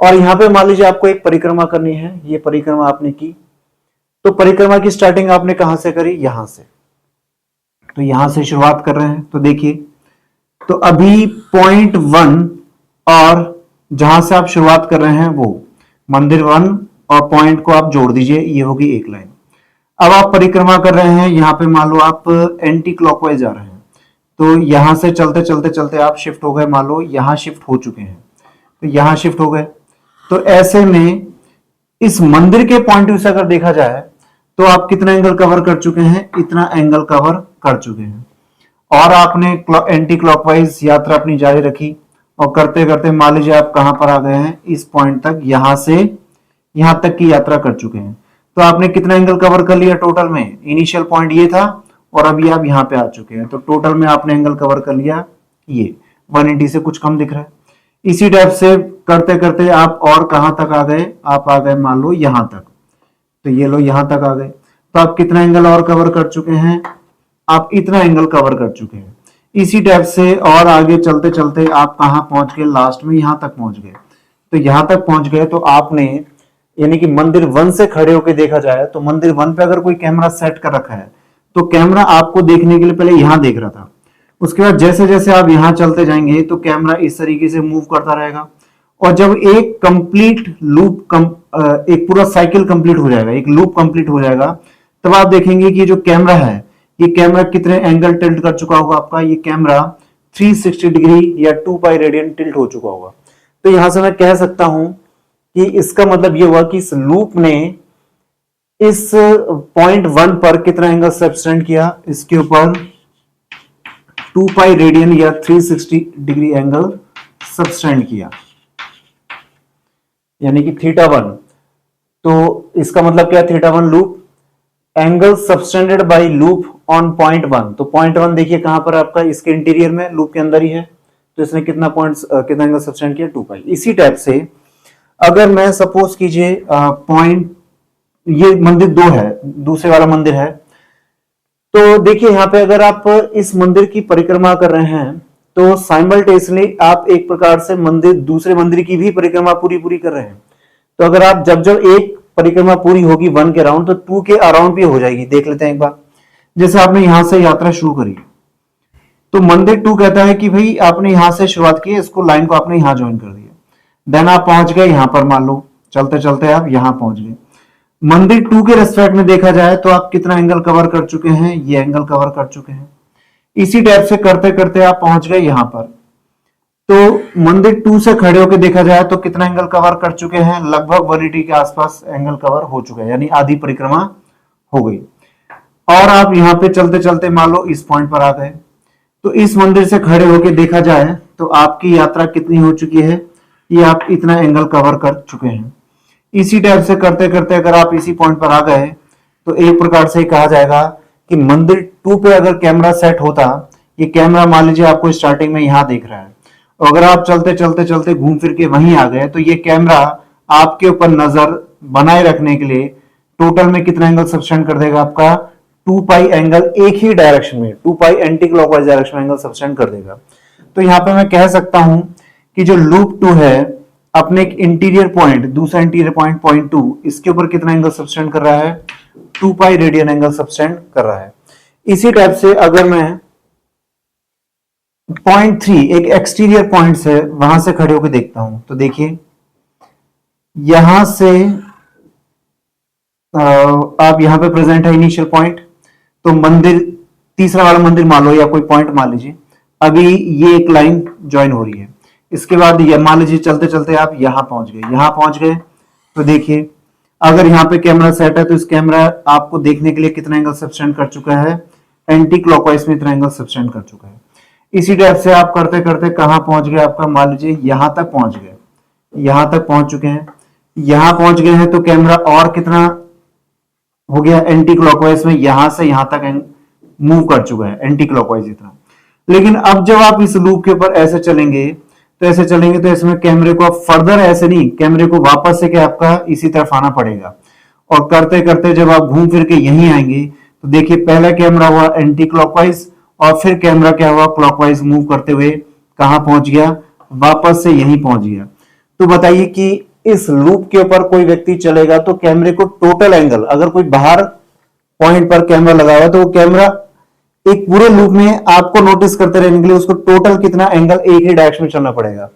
और यहां पे मान लीजिए आपको एक परिक्रमा करनी है। ये परिक्रमा आपने की, तो परिक्रमा की स्टार्टिंग आपने कहां से करी, यहां से। तो यहां से शुरुआत कर रहे हैं, तो देखिए, तो अभी पॉइंट 1 और जहां से आप शुरुआत कर रहे हैं वो मंदिर 1 और पॉइंट को आप जोड़ दीजिए, ये होगी एक लाइन। अब आप परिक्रमा कर रहे हैं, यहां पे मान लो आप एंटी क्लॉकवाइज जा रहे हैं, तो यहां से चलते चलते चलते आप शिफ्ट हो गए, मान लो यहां शिफ्ट हो चुके हैं, तो यहां शिफ्ट हो गए। तो ऐसे में इस मंदिर के पॉइंट व्यू से अगर देखा जाए तो आप कितना एंगल कवर कर चुके हैं, इतना एंगल कवर कर चुके हैं। और आपने एंटी क्लॉकवाइज यात्रा अपनी जारी रखी, और करते करते मान लीजिए आप कहां पर आ गए हैं, इस पॉइंट तक, यहां से यहां तक की यात्रा कर चुके हैं। तो आपने कितना एंगल कवर कर लिया टोटल में, इनिशियल पॉइंट ये था और अभी आप यहां पे आ चुके हैं, तो टोटल में आपने एंगल कवर कर लिया ये 180 से कुछ कम दिख रहा है। इसी टाइप से करते करते आप और कहां तक आ गए, आप आ गए मान लो यहां तक, तो ये लो यहां तक आ गए। तो आप कितना एंगल और कवर कर चुके हैं, आप इतना एंगल कवर कर चुके हैं। इसी टाइप से और आगे चलते चलते आप कहां पहुंच गए, लास्ट में यहां तक पहुंच गए। तो यहां तक पहुंच गए तो आपने, यानी कि मंदिर 1 से खड़े होकर देखा जाए तो मंदिर 1 पे अगर कोई कैमरा सेट कर रखा है, तो कैमरा आपको देखने के लिए पहले यहां देख रहा था, उसके बाद जैसे जैसे आप यहां चलते जाएंगे तो कैमरा इस तरीके से मूव करता रहेगा। और जब एक कंप्लीट लूप एक पूरा साइकिल कंप्लीट हो जाएगा, एक लूप कंप्लीट हो जाएगा, तब आप देखेंगे कि जो कैमरा है, ये कैमरा कितने एंगल टिल्ट कर चुका होगा आपका, ये कैमरा 360 डिग्री या 2 पाई रेडियन टिल्ट हो चुका होगा। तो यहां से मैं कह सकता हूं कि इसका मतलब ये हुआ कि इस लूप ने इस पॉइंट 1 पर कितना एंगल सब्सटेंड किया, इसके ऊपर 2 पाई रेडियन या 360 डिग्री एंगल सब्सटेंड किया, यानी कि θ1। तो इसका मतलब क्या, θ1 loop angle subtended by loop on point 1। तो पॉइंट 1 देखिए कहां पर आपका, इसके इंटीरियर में, लूप के अंदर ही है, तो इसने कितना कितना एंगल सब्सटेंड किया, 2 पाई। इसी टाइप से अगर मैं सपोज कीजिए पॉइंट, ये मंदिर 2 है, दूसरे वाला मंदिर है, तो देखिए यहां पे अगर आप इस मंदिर की परिक्रमा कर रहे हैं तो साइमल्टेनियसली आप एक प्रकार से मंदिर दूसरे मंदिर की भी परिक्रमा पूरी पूरी कर रहे हैं। तो अगर आप जब जब एक परिक्रमा पूरी होगी 1 के अराउंड, तो 2 के अराउंड भी हो जाएगी। देख लेते हैं एक बार। जैसे आपने यहां से यात्रा शुरू करी, तो मंदिर 2 कहता है कि भाई आपने यहां से शुरुआत की, इसको लाइन को आपने यहां ज्वाइन कर दिया, देन आप पहुंच गए यहां पर, मान लो चलते चलते आप यहां पहुंच गए। मंदिर 2 के रेस्पेक्ट में देखा जाए तो आप कितना एंगल कवर कर चुके हैं, ये एंगल कवर कर चुके हैं। इसी टाइप से करते करते आप पहुंच गए यहां पर। तो मंदिर 2 से खड़े होकर देखा जाए तो कितना एंगल कवर कर चुके हैं, लगभग 180 के आसपास एंगल कवर हो चुका है, यानी आधी परिक्रमा हो गई। और आप यहां पे चलते चलते मान लो इस पॉइंट पर आ गए। तो इस मंदिर से खड़े होकर देखा जाए तो आपकी यात्रा कितनी हो चुकी है, ये आप इतना एंगल कवर कर चुके हैं। इसी टाइप से करते करते अगर आप इसी पॉइंट पर आ गए तो एक प्रकार से कहा जाएगा कि मंदिर 2 पे अगर कैमरा सेट होता, ये कैमरा मान लीजिए आपको स्टार्टिंग में यहां देख रहा है, और अगर आप चलते चलते चलते घूम फिर के वहीं आ गए, तो ये कैमरा आपके ऊपर नजर बनाए रखने के लिए टोटल में कितना एंगल सब्सटेंड कर देगा, आपका 2 पाई एंगल एक ही डायरेक्शन में, 2 पाई एंटी क्लॉकवाइज डायरेक्शन में एंगल सब्सटेंड कर देगा। तो यहां पे मैं कह सकता हूं कि जो लूप 2 है अपने एक इंटीरियर पॉइंट, दूसरा इंटीरियर पॉइंट पॉइंट 2, इसके ऊपर कितना एंगल सब्सटेंड कर रहा है, 2 पाई रेडियन एंगल सब्सटेंड कर रहा है। इसी टाइप से अगर मैं पॉइंट 3 एक एक्सटीरियर पॉइंट से वहां से खड़े होकर देखता हूं, तो देखिए यहां से आप यहां पे प्रेजेंट है इनिशियल पॉइंट, तो मंदिर तीसरा वाला मंदिर मान लो या कोई पॉइंट मान लीजिए, अभी ये एक लाइन ज्वाइन हो रही है। इसके बाद ये मान लीजिए चलते चलते आप यहां पहुंच गए, यहां पहुंच गए तो देखिए अगर यहां पे कैमरा सेट है तो इस कैमरा आपको देखने के लिए कितना एंगल सब्सटेंड कर चुका है, एंटी क्लॉकवाइज में इतना एंगल सब्सटेंड कर चुका है। इसी टाइप से आप करते करते कहां पहुंच गए, आपका मान लीजिए यहां तक पहुंच गए, यहां तक पहुंच चुके हैं, यहां पहुंच गए हैं तो कैमरा और कितना हो गया एंटी क्लॉकवाइज में, यहां से यहां तक मूव कर चुका है एंटी क्लॉकवाइज इतना। लेकिन अब जब आप इस लूप के ऊपर ऐसे चलेंगे तो ऐसे चलेंगे तो इसमें कैमरे को आप फर्दर ऐसे नहीं, कैमरे को वापस से क्या आपका इसी तरफ आना पड़ेगा, और करते करते जब आप घूम फिर के यहीं आएंगे तो देखिए पहला कैमरा हुआ एंटी क्लॉकवाइज और फिर कैमरा क्या हुआ क्लॉकवाइज मूव करते हुए कहां पहुंच गया, वापस से यहीं पहुंच गया। तो बताइए कि इस लूप के ऊपर कोई व्यक्ति चलेगा तो कैमरे को टोटल एंगल, अगर कोई बाहर पॉइंट पर कैमरा लगा हुआ है तो वो कैमरा एक पूरे लूप में आपको नोटिस करते रहने के लिए उसको टोटल कितना एंगल एक ही डायरेक्शन में चलना पड़ेगा।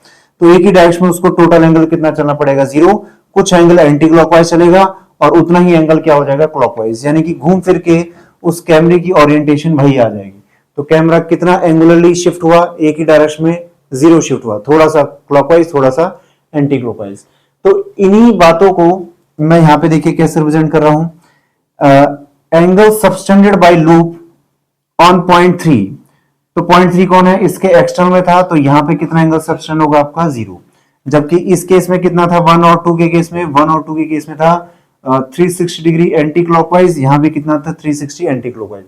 तो एक ही डायरेक्शन में उसको टोटल एंगल कितना चलना पड़ेगा, 0। कुछ एंगल एंटी क्लॉकवाइज चलेगा और उतना ही एंगल क्या हो जाएगा, क्लॉकवाइज, यानी कि घूम फिर के उस कैमरे की ओरिएंटेशन वही आ जाएगी। तो कैमरा कितना एंगुलरली शिफ्ट हुआ, एक ही डायरेक्शन में 0 शिफ्ट हुआ, थोड़ा सा क्लॉकवाइज थोड़ा सा एंटी क्लॉकवाइज। तो इन्हीं बातों को मैं यहां पे देखिए कैसे रिप्रेजेंट कर रहा हूं, angle subtended bye loop on point 3। तो पॉइंट 3 कौन है, इसके एक्सटर्नल में था, तो यहां पे कितना एंगल सबटेंड होगा आपका 0। जबकि इस केस में कितना था, 1 और 2 के केस में, 1 और 2 के केस में था 360 डिग्री एंटी क्लॉकवाइज, यहां भी कितना था 360 एंटी क्लॉकवाइज।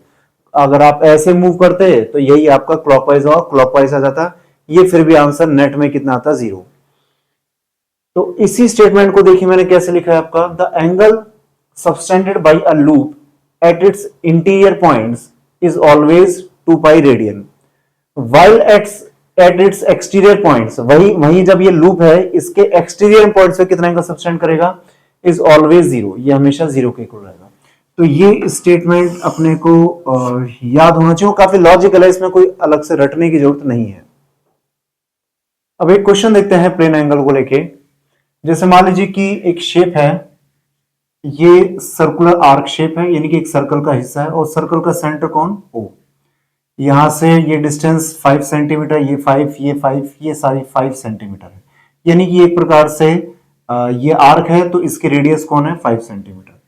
अगर आप ऐसे मूव करते तो यही आपका क्लॉकवाइज और क्लॉकवाइज आ जाता, ये फिर भी आंसर नेट में कितना आता, 0। तो इसी स्टेटमेंट को देखिए मैंने कैसे लिखा है आपका, the angle subtended bye a loop at its interior points is always 2 pi radian while at its exterior points, वही जब ये लूप है इसके एक्सटीरियर पॉइंट्स पे कितना एंगल सबटेंड करेगा, is always 0, ये हमेशा 0 के इक्वल रहेगा। तो ये स्टेटमेंट अपने को याद होना चाहिए, काफी लॉजिकल है, इसमें कोई अलग से रटने की जरूरत नहीं है। अब एक क्वेश्चन देखते हैं प्लेन एंगल को लेके। जैसे मान लीजिए कि एक शेप है, ये सर्कुलर आर्क शेप है, यानी कि एक सर्कल का हिस्सा है, और सर्कल का सेंटर कौन, O। यहां से ये डिस्टेंस 5 सेंटीमीटर, ये 5, ये 5, ये सारी 5 सेंटीमीटर है, यानी कि एक प्रकार से ये आर्क है तो इसकी रेडियस कौन है, 5 सेंटीमीटर।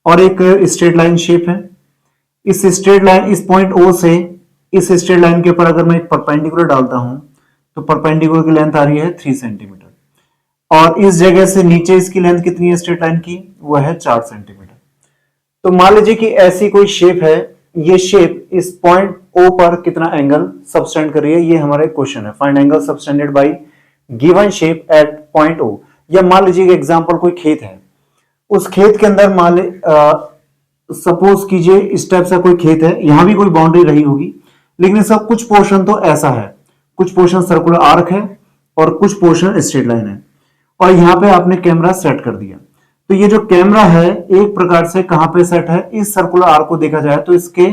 और एक स्ट्रेट लाइन शेप है, इस स्ट्रेट लाइन, इस पॉइंट O से इस स्ट्रेट लाइन के ऊपर अगर मैं एक परपेंडिकुलर डालता हूं तो परपेंडिकुलर की लेंथ आ रही है 3 सेंटीमीटर, और इस जगह से नीचे इसकी लेंथ कितनी है स्ट्रेट लाइन की, वो है 4 सेंटीमीटर। तो मान लीजिए कि ऐसी कोई शेप है, ये शेप इस पॉइंट O पर कितना एंगल सबटेंड कर रही है, ये हमारा क्वेश्चन है, find angle subtended by given shape at point O। या मान लीजिए एग्जांपल कोई खेत है, उस खेत के अंदर मान सपोज कीजिए इस टाइप से कोई खेत है, यहां भी कोई बाउंड्री रही होगी, लेकिन इसका कुछ पोर्शन तो ऐसा है, कुछ पोर्शन सर्कुलर आर्क है और कुछ पोर्शन स्ट्रेट लाइन है, और यहाँ पे आपने कैमरा सेट कर दिया। तो ये जो कैमरा है एक प्रकार से कहां पे सेट है, इस सर्कुलर आर्क को देखा जाए तो इसके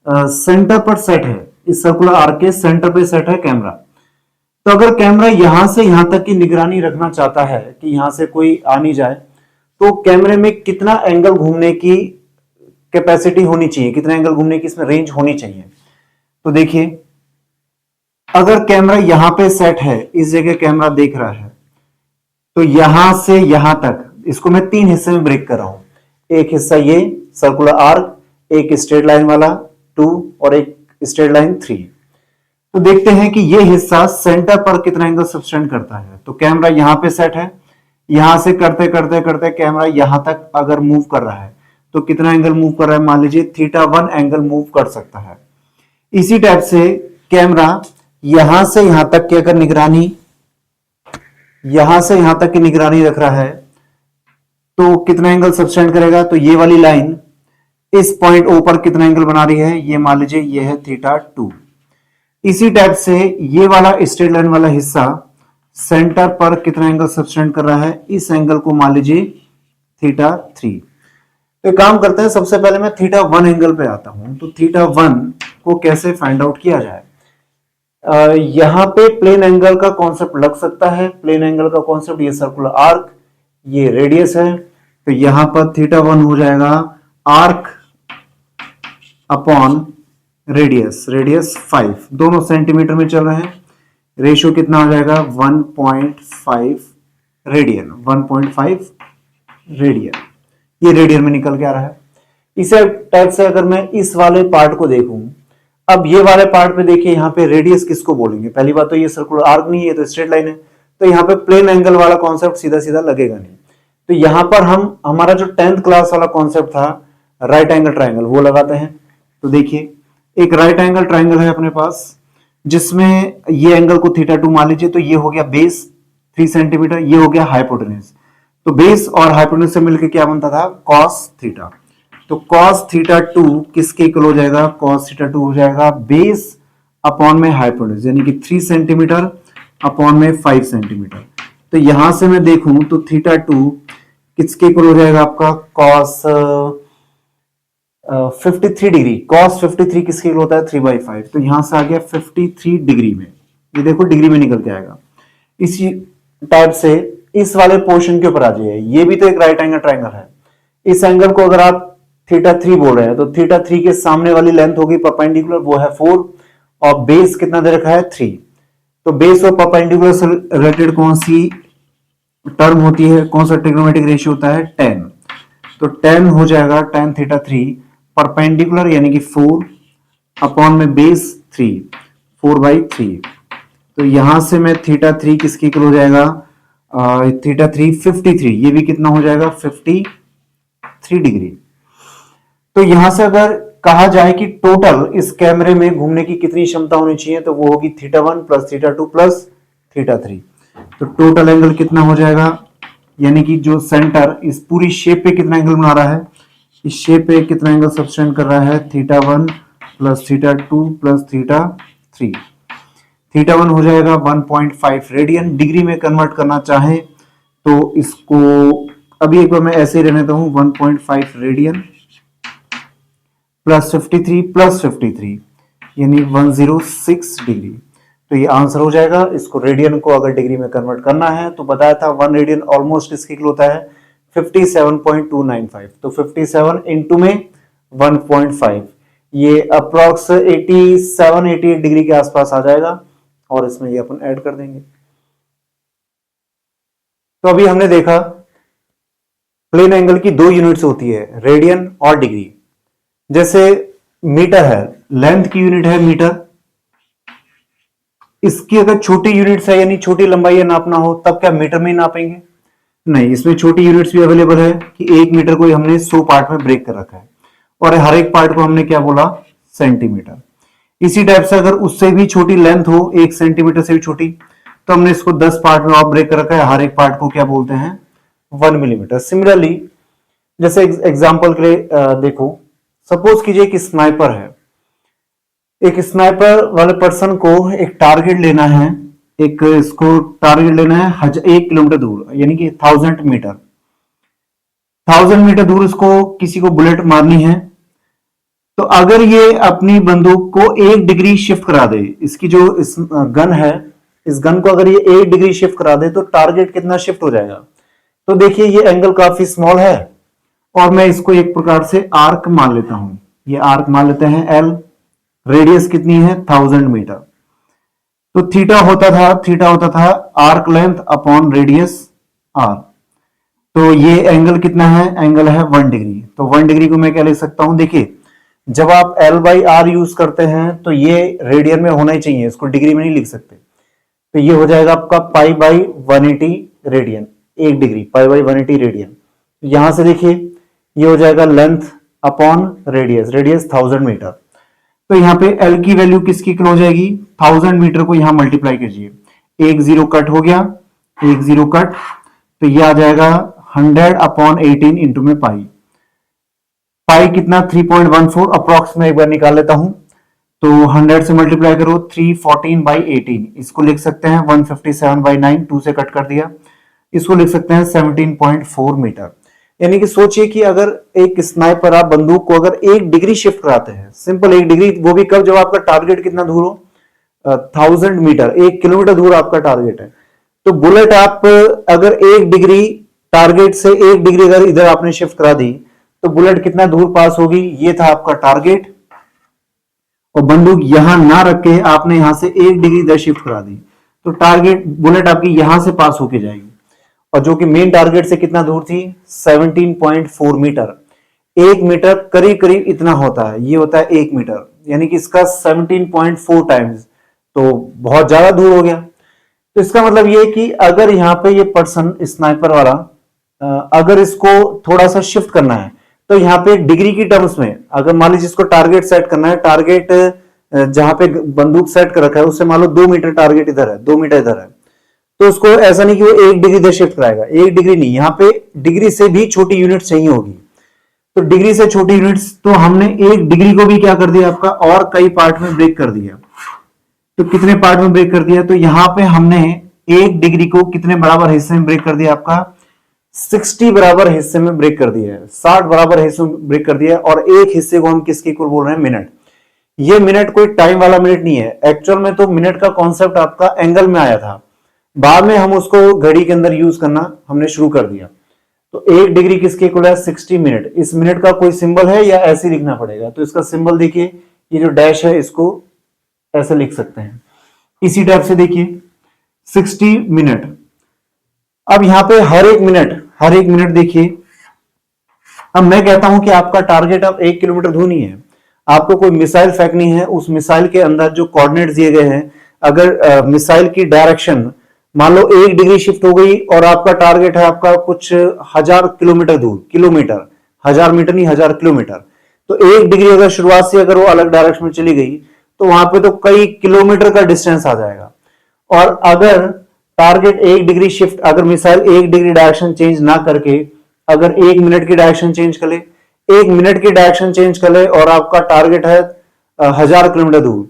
सेंटर पर सेट है, इस सर्कुलर आर्क के सेंटर पे सेट है कैमरा। तो अगर कैमरा यहां से यहां तक की निगरानी रखना चाहता है कि यहां से कोई आ नहीं जाए, तो कैमरे में कितना एंगल घूमने की कैपेसिटी होनी चाहिए, कितना एंगल घूमने की इसमें रेंज होनी चाहिए। तो देखिए, अगर कैमरा यहां पे सेट है, इस जगह कैमरा देख रहा है, तो यहां से यहां तक इसको मैं 3 हिस्से में ब्रेक कर रहा हूं। एक हिस्सा ये सर्कुलर आर्क, एक स्ट्रेट लाइन वाला 2 और एक स्ट्रेट लाइन 3। तो देखते हैं कि ये हिस्सा सेंटर पर कितना एंगल सब्सटेंड करता है। तो कैमरा यहां पे सेट है, यहां से करते करते करते कैमरा यहां तक अगर मूव कर रहा है तो कितना एंगल मूव कर रहा है, मान लीजिए θ1 एंगल मूव कर सकता है। इसी टाइप से कैमरा यहां से यहां तक की अगर निगरानी, यहां से यहां तक की निगरानी रख रहा है तो कितना एंगल सब्सटेंड करेगा। तो ये वाली लाइन इस पॉइंट ओ पर कितना एंगल बना रही है, ये मान लीजिए ये है θ2। इसी टाइप से ये वाला स्ट्रेट लाइन वाला हिस्सा सेंटर पर कितना एंगल सब्सटेंड कर रहा है, इस एंगल को मान लीजिए θ3। तो काम करते हैं, सबसे पहले मैं θ1 एंगल पे आता हूं। तो θ1 को कैसे फाइंड आउट किया जाए। यहां पे प्लेन एंगल का कॉन्सेप्ट लग सकता है। प्लेन एंगल का कॉन्सेप्ट, ये सर्कुलर आर्क, ये रेडियस है, तो यहां पर θ1 हो जाएगा आर्क अपॉन रेडियस, रेडियस 5, दोनों सेंटीमीटर में चल रहे हैं। रेशियो कितना हो जाएगा 1.5 रेडियन, 1.5 रेडियन, ये रेडियन में निकल के आ रहा है। इसे टाइप से अगर मैं इस वाले पार्ट को देखूं, अब ये वाले पार्ट पे देखिए, यहाँ पे रेडियस किसको बोलेंगे। पहली बात तो ये सर्कुलर आर्क नहीं है, तो स्ट्रेट लाइन है, तो यहाँ पे प्लेन एंगल वाला कॉन्सेप्ट सीधा सीधा लगेगा नहीं। तो यहाँ पर हम हमारा जो 10th क्लास वाला कॉन्सेप्ट था राइट एंगल ट्राइंगल, वो लगाते हैं। तो देखिए, एक राइट एंगल ट्राइंगल है अपने पास, जिसमें ये एंगल को θ2 मान लीजिए। तो ये हो गया बेस 3 सेंटीमीटर, ये हो गया हाइपोटेन्यूज। तो बेस और हाइपोटेन्यूज से मिलकर क्या बनता था, cos थीटा। तो cos θ2 किसके इक्वल हो जाएगा, cos θ2 हो जाएगा बेस अपॉन में हाइपोटेन्यूज, यानी कि 3 सेंटीमीटर अपॉन में 5 सेंटीमीटर। तो यहां से मैं देखूं तो θ2 किसके इक्वल हो जाएगा आपका, cos 53 डिग्री। cos 53 किसके इक्वल होता है, 3/5। तो यहां से आ गया 53 डिग्री में, ये देखो डिग्री में निकल के आएगा। इसी टाइप से इस वाले पोर्शन के ऊपर आ जाइए, ये भी तो एक राइट एंगल ट्राइंगल है। इस एंगल को अगर आप θ3 बोल रहे हैं, तो θ3 के सामने वाली लेंथ होगी परपेंडिकुलर, वो है 4, और बेस कितना दे रखा है 3। तो बेस और परपेंडिकुलर से रिलेटेड कौन सी टर्म होती है, कौन सा ट्रिग्नोमेट्रिक रेशियो होता है, tan। तो tan हो जाएगा tan θ3 परपेंडिकुलर यानी कि 4 अपॉन में बेस 3, 4/3। तो यहां से मैं θ3 किसकी इक्वल हो जाएगा, θ3 53, ये भी कितना हो जाएगा 53 डिग्री। तो यहां से अगर कहा जाए कि टोटल इस कैमरे में घूमने की कितनी क्षमता होनी चाहिए, तो वो होगी θ1 प्लस θ2 प्लस θ3। तो टोटल एंगल कितना हो जाएगा, यानी कि जो सेंटर इस पूरी शेप पे कितना एंगल बना रहा है, इस शेप पे कितना एंगल सब्सटेंड कर रहा है, θ1 प्लस θ2 प्लस θ3। θ1 हो जाएगा 1.5 रेडियन। डिग्री में कन्वर्ट करना चाहे तो इसको अभी एक बार मैं ऐसे ही रहने देता हूं, 1.5 रेडियन प्लस 53 यानी 106 डिग्री। तो ये आंसर हो जाएगा। इसको रेडियन को अगर डिग्री में कन्वर्ट करना है तो बताया था 1 रेडियन ऑलमोस्ट इसकी इक्वल होता है 57.295। तो 57 इंटू में 1.5, ये अप्रॉक्स 87-88 डिग्री के आसपास आ जाएगा, और इसमें ये अपन ऐड कर देंगे। तो अभी हमने देखा प्लेन एंगल की 2 यूनिट्स होती है, रेडियन और डिग्री। जैसे मीटर है, लेंथ की यूनिट है मीटर, इसकी अगर छोटी यूनिट्स है यानी छोटी लंबाई नापना हो तब क्या मीटर में ही नापेंगे, नहीं, इसमें छोटी यूनिट्स भी अवेलेबल है कि 1 मीटर को हमने 100 पार्ट में ब्रेक कर रखा है, और हर एक पार्ट को हमने क्या बोला, सेंटीमीटर। इसी टाइप से अगर उससे भी छोटी लेंथ हो, 1 सेंटीमीटर से भी छोटी, तो हमने इसको 10 पार्ट में और ब्रेक कर रखा है, हर एक पार्ट को क्या बोलते हैं, 1 मिलीमीटर। सिमिलरली जैसे एग्जाम्पल के लिए देखो, सपोज कीजिए कि स्नाइपर है, एक स्नाइपर वाले पर्सन को एक टारगेट लेना है, एक इसको टारगेट लेना है 1 किलोमीटर दूर, यानी कि 1000 मीटर, 1000 मीटर दूर इसको किसी को बुलेट मारनी है। तो अगर ये अपनी बंदूक को 1 डिग्री शिफ्ट करा दे, इसकी जो इस गन है, इस गन को अगर ये 1 डिग्री शिफ्ट करा दे तो टारगेट कितना शिफ्ट हो जाएगा। तो देखिए ये एंगल काफी स्मॉल है और मैं इसको एक प्रकार से आर्क मान लेता हूं। ये आर्क मान लेते हैं एल, रेडियस कितनी है 1000 मीटर। तो थीटा होता था arc length upon radius R. तो ये एंगल कितना है, एंगल है 1 डिग्री। तो 1 डिग्री को मैं क्या लिख सकता हूं, देखिए जब आप L बाई आर यूज करते हैं तो ये रेडियन में होना ही चाहिए, इसको डिग्री में नहीं लिख सकते। तो ये हो जाएगा आपका pi by 180 radian, 1 degree pi by 180 radian. यहां से देखिए ये हो जाएगा length upon radius, radius 1000 metre. तो यहाँ पे L की वैल्यू किसकी इक्वल हो जाएगी, 1000 मीटर को यहां मल्टीप्लाई कीजिए, 1 0 कट हो गया, 1 0 कट, तो ये आ जाएगा 100 अपॉन 18 इंटू में पाई। पाई कितना 3.14 अप्रॉक्स में एक बार निकाल लेता हूं। तो 100 से मल्टीप्लाई करो 314 बाई 18, इसको लिख सकते हैं 157 बाई 9, 2 से कट कर दिया, इसको लिख सकते हैं 17.4 मीटर। यानी कि सोचिए कि अगर एक स्नाइपर आप बंदूक को अगर 1 डिग्री शिफ्ट कराते हैं, सिंपल 1 डिग्री, वो भी कब, जब आपका टारगेट कितना दूर हो, 1000 मीटर, 1 किलोमीटर दूर आपका टारगेट है। तो बुलेट आप अगर 1 डिग्री टारगेट से 1 डिग्री अगर इधर आपने शिफ्ट करा दी तो बुलेट कितना दूर पास होगी, ये था आपका टारगेट, और बंदूक यहां ना रख के आपने यहां से 1 डिग्री इधर शिफ्ट करा दी तो टारगेट बुलेट आपकी यहां से पास होके जाएगी, और जो कि मेन टारगेट से कितना दूर थी 17.4 मीटर। 1 मीटर करीब करीब इतना होता है, ये होता है 1 मीटर, यानी कि इसका 17.4 टाइम्स, तो बहुत ज्यादा दूर हो गया। तो इसका मतलब ये कि अगर यहाँ पे ये पर्सन स्नाइपर वाला अगर इसको थोड़ा सा शिफ्ट करना है तो यहाँ पे डिग्री की टर्म्स में, अगर मान लीजिए इसको टारगेट सेट करना है, टारगेट जहां पे बंदूक सेट कर रखा है उससे मान लो 2 मीटर टारगेट इधर है, 2 मीटर इधर है, तो उसको ऐसा नहीं कि वो 1 डिग्री इधर शिफ्ट कराएगा, 1 डिग्री नहीं, यहाँ पे डिग्री से भी छोटी यूनिट चाहिए होगी। तो डिग्री से छोटी यूनिट्स, तो हमने 1 डिग्री को भी क्या कर दिया आपका और कई पार्ट में ब्रेक कर दिया। तो कितने पार्ट में ब्रेक कर दिया, तो यहां पे हमने 1 डिग्री को कितने बराबर हिस्से में ब्रेक कर दिया, आपका 60 बराबर हिस्से में ब्रेक कर दिया है, 60 बराबर हिस्से में ब्रेक कर दिया है। और एक हिस्से को हम किसके इक्वल बोल रहे हैं, मिनट। ये मिनट कोई टाइम वाला मिनट नहीं है, एक्चुअल में तो मिनट का कॉन्सेप्ट आपका एंगल में आया था, बाद में हम उसको घड़ी के अंदर यूज करना हमने शुरू कर दिया। तो 1 डिग्री किसके इक्वल है 60 मिनट। इस मिनट का कोई सिंबल है या ऐसे ही लिखना पड़ेगा, तो इसका सिंबल देखिए, ये जो डैश है इसको ऐसे लिख सकते हैं, इसी टाइप से देखिए 60 मिनट। अब यहां पे हर एक मिनट देखिए, अब मैं कहता हूं कि आपका टारगेट अब 1 किलोमीटर दूर नहीं है, आपको कोई मिसाइल फेंकनी है, उस मिसाइल के अंदर जो कोऑर्डिनेट्स दिए गए हैं, अगर मिसाइल की डायरेक्शन मान लो 1 डिग्री शिफ्ट हो गई और आपका टारगेट है आपका कुछ 1000 किलोमीटर दूर, किलोमीटर, 1000 मीटर नहीं 1000 किलोमीटर, तो 1 डिग्री अगर शुरुआत से अगर वो अलग डायरेक्शन में चली गई तो वहां पे तो कई किलोमीटर का डिस्टेंस आ जाएगा। और अगर टारगेट 1 डिग्री शिफ्ट, अगर मिसाइल 1 डिग्री डायरेक्शन चेंज ना करके अगर 1 मिनट की डायरेक्शन चेंज कर ले, 1 मिनट की डायरेक्शन चेंज कर ले और आपका टारगेट है 1000 किलोमीटर दूर,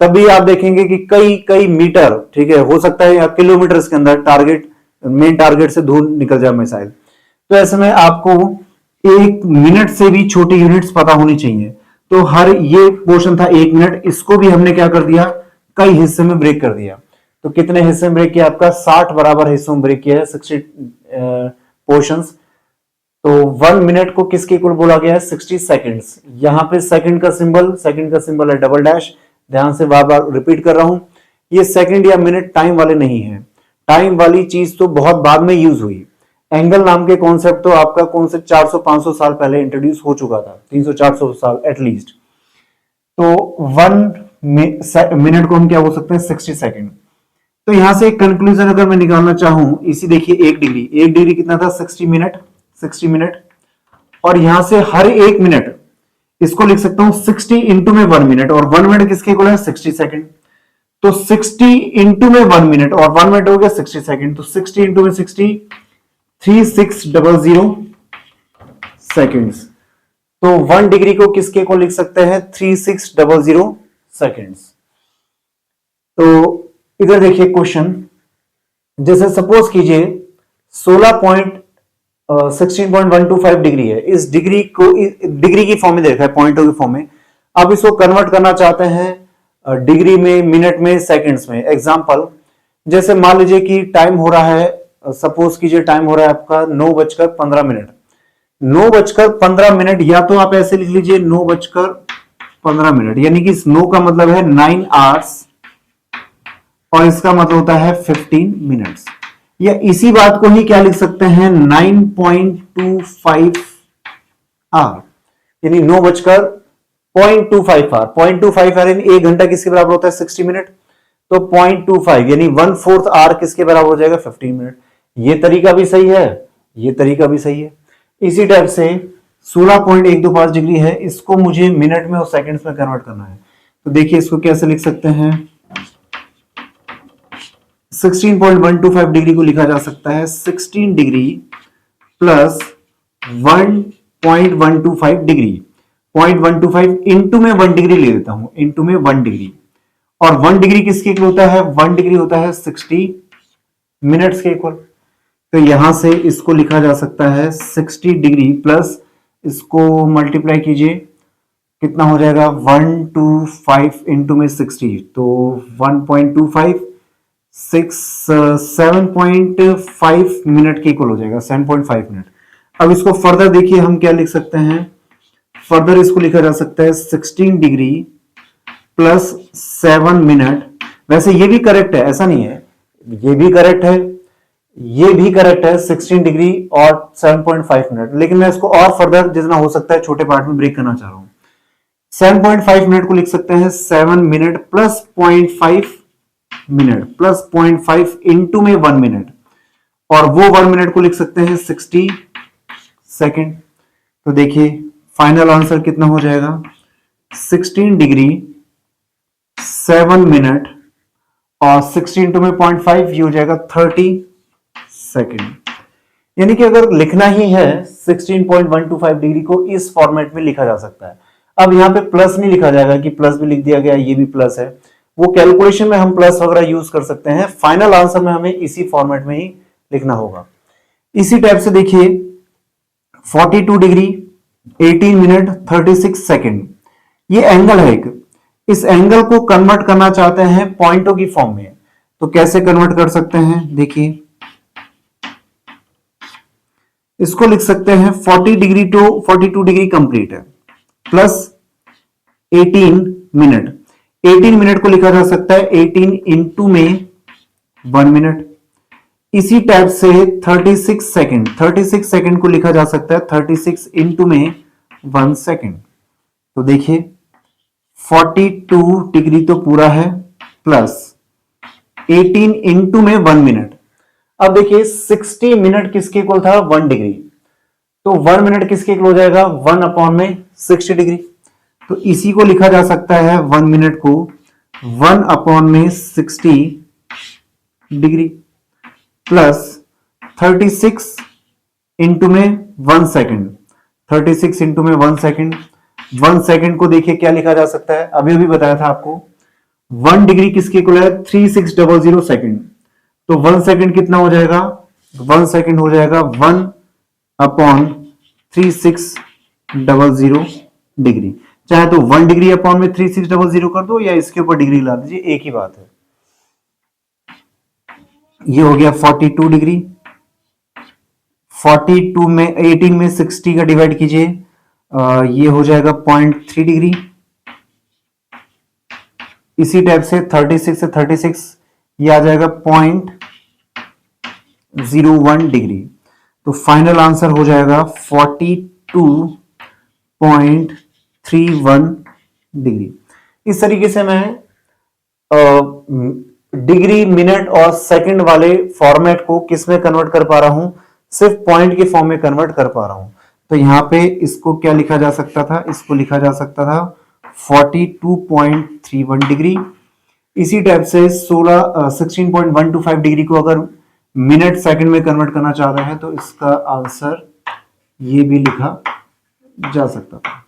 तभी आप देखेंगे कि कई कई मीटर, ठीक है, हो सकता है या किलोमीटर के अंदर टारगेट, मेन टारगेट से दूर निकल जाए मिसाइल। तो ऐसे में आपको 1 मिनट से भी छोटी यूनिट्स पता होनी चाहिए। तो हर ये पोर्शन था 1 मिनट, इसको भी हमने क्या कर दिया, कई हिस्से में ब्रेक कर दिया। तो कितने हिस्से में ब्रेक किया, आपका 60 बराबर हिस्सों में ब्रेक किया है, 60 पोर्शंस। तो 1 मिनट को किसके इक्वल बोला गया है 60 सेकंड्स। यहां पे सेकंड का सिंबल है डबल डैश, ध्यान से बार बार रिपीट कर रहा हूं, ये सेकंड या मिनट टाइम वाले नहीं है, टाइम वाली चीज तो बहुत बाद में यूज हुई। एंगल नाम के कॉन्सेप्ट तो आपका कॉन्सेप्ट 400-500 साल पहले इंट्रोड्यूस हो चुका था, 300-400 साल एटलीस्ट। तो 1 मिनट को हम क्या बोल सकते हैं 60 सेकंड। तो यहां से एक कंक्लूजन अगर मैं निकालना चाहूं, इसी देखिए 1 डिग्री कितना था 60 मिनट, और यहां से हर 1 मिनट इसको लिख सकता हूं 60 इंटू में 1 मिनट, और 1 मिनट किसके इक्वल है 60 सेकंड। तो 60 इंटू में 1 मिनट, और 1 मिनट हो गया 60 सेकंड, तो 60 इंटू में 60 3600 सेकंड्स। तो 1 डिग्री को किसके को लिख सकते हैं 3600 सेकेंड्स। तो इधर देखिए क्वेश्चन, जैसे सपोज कीजिए 16.125 डिग्री है, इस डिग्री को डिग्री की फॉर्म में देखा है, पॉइंटों की फॉर्म में। अब इसको कन्वर्ट करना चाहते हैं डिग्री में, मिनट में, सेकंड्स में। एग्जांपल, जैसे मान लीजिए कि टाइम हो रहा है, सपोज कीजिए टाइम हो रहा है आपका 9:15। 9:15, या तो आप ऐसे लिख लीजिए 9:15, यानी कि 9 का मतलब है 9 आवर्स और इसका मतलब होता है 15 मिनट्स। या इसी बात को ही क्या लिख सकते हैं, 9.25 आवर, यानी 9:25 आवर। 0.25 आवर यानी 1 घंटा किसके बराबर होता है, 60 मिनट। तो 0.25 यानी 1/4 आवर किसके बराबर हो जाएगा, 15 मिनट। ये तरीका भी सही है, ये तरीका भी सही है। इसी टाइप से 16.125 डिग्री है, इसको मुझे मिनट में और सेकंड्स में कन्वर्ट करना है। तो देखिए इसको कैसे लिख सकते हैं, 16.125 डिग्री को लिखा जा सकता है 16 डिग्री प्लस 1.125 डिग्री। 0.125 इंटू में 1 डिग्री ले लेता हूं, इंटू में 1 डिग्री। और 1 डिग्री किसके इक्वल होता है, 1 डिग्री होता है 60 मिनट्स के इक्वल। तो यहां से इसको लिखा जा सकता है 60 डिग्री प्लस इसको मल्टीप्लाई कीजिए, कितना हो जाएगा 125 इंटू में 60, तो 1.25 7.5 मिनट के इक्वल हो जाएगा, 7.5 मिनट। अब इसको फर्दर देखिए हम क्या लिख सकते हैं, फर्दर इसको लिखा जा सकता है 16 डिग्री प्लस 7 मिनट। वैसे ये भी करेक्ट है, ऐसा नहीं है, ये भी करेक्ट है, ये भी करेक्ट है, 16 डिग्री और 7.5 मिनट। लेकिन मैं इसको और फर्दर जितना हो सकता है छोटे पार्ट में ब्रेक करना चाह रहा हूं। 7.5 मिनट को लिख सकते हैं 7 minute plus 0.5 minute plus 0.5 into में 1 मिनट, और वो 1 मिनट को लिख सकते हैं 60 सेकेंड। तो देखिए फाइनल आंसर कितना हो जाएगा, 16 डिग्री 7 मिनट और 60 इंटू में 0.5, ये हो जाएगा 30 सेकेंड। यानी कि अगर लिखना ही है 16.125 डिग्री को इस फॉर्मेट में लिखा जा सकता है। अब यहां पे प्लस नहीं लिखा जाएगा कि प्लस भी लिख दिया गया, ये भी प्लस है, वो कैलकुलेशन में हम प्लस वगैरह यूज कर सकते हैं। फाइनल आंसर में हमें इसी फॉर्मेट में ही लिखना होगा। इसी टाइप से देखिए 42 डिग्री 18 मिनट 36 सेकेंड, ये एंगल है एक। इस एंगल को कन्वर्ट करना चाहते हैं पॉइंटों की फॉर्म में, तो कैसे कन्वर्ट कर सकते हैं, देखिए इसको लिख सकते हैं 40 डिग्री टू 42 डिग्री कंप्लीट है प्लस 18 मिनट। 18 मिनट को लिखा जा सकता है 18 इंटू में 1 मिनट। इसी टाइप से 36 सेकेंड, 36 सेकेंड को लिखा जा सकता है 36 इंटू में 1 सेकेंड। तो देखिए 42 डिग्री तो पूरा है प्लस 18 इंटू में 1 मिनट। अब देखिए 60 मिनट किसके इक्वल था, 1 डिग्री, तो 1 मिनट किसके इक्वल हो जाएगा, 1 अपॉन में 60 डिग्री। तो इसी को लिखा जा सकता है 1 मिनट को 1 अपॉन में 60 डिग्री प्लस 36 इंटू में 1 सेकेंड। 36 इंटू में 1 सेकेंड, 1 सेकेंड को देखिए क्या लिखा जा सकता है, अभी अभी बताया था आपको। 1 डिग्री किसके इक्वल है, 3600 सेकेंड। तो 1 सेकेंड कितना हो जाएगा, 1 सेकेंड हो जाएगा 1 अपॉन 3600 डिग्री। चाहे तो 1 डिग्री अपॉन में 3600 कर दो या इसके ऊपर डिग्री ला दीजिए, एक ही बात है। ये हो गया 42 डिग्री। 42 में 18 में 60 का डिवाइड कीजिए, ये हो जाएगा 0.3 डिग्री। इसी टाइप से 36 से 36 ये आ जाएगा 0.01 डिग्री। तो फाइनल आंसर हो जाएगा 42.31 डिग्री। इस तरीके से मैं डिग्री, मिनट और सेकंड वाले फॉर्मेट को किस में कन्वर्ट कर पा रहा हूं, सिर्फ पॉइंट के फॉर्म में कन्वर्ट कर पा रहा हूं। तो यहां पे इसको क्या लिखा जा सकता था, इसको लिखा जा सकता था 42.31 डिग्री। इसी टाइप से 16.125 डिग्री को अगर मिनट सेकंड में कन्वर्ट करना चाह रहे हैं तो इसका आंसर ये भी लिखा जा सकता था।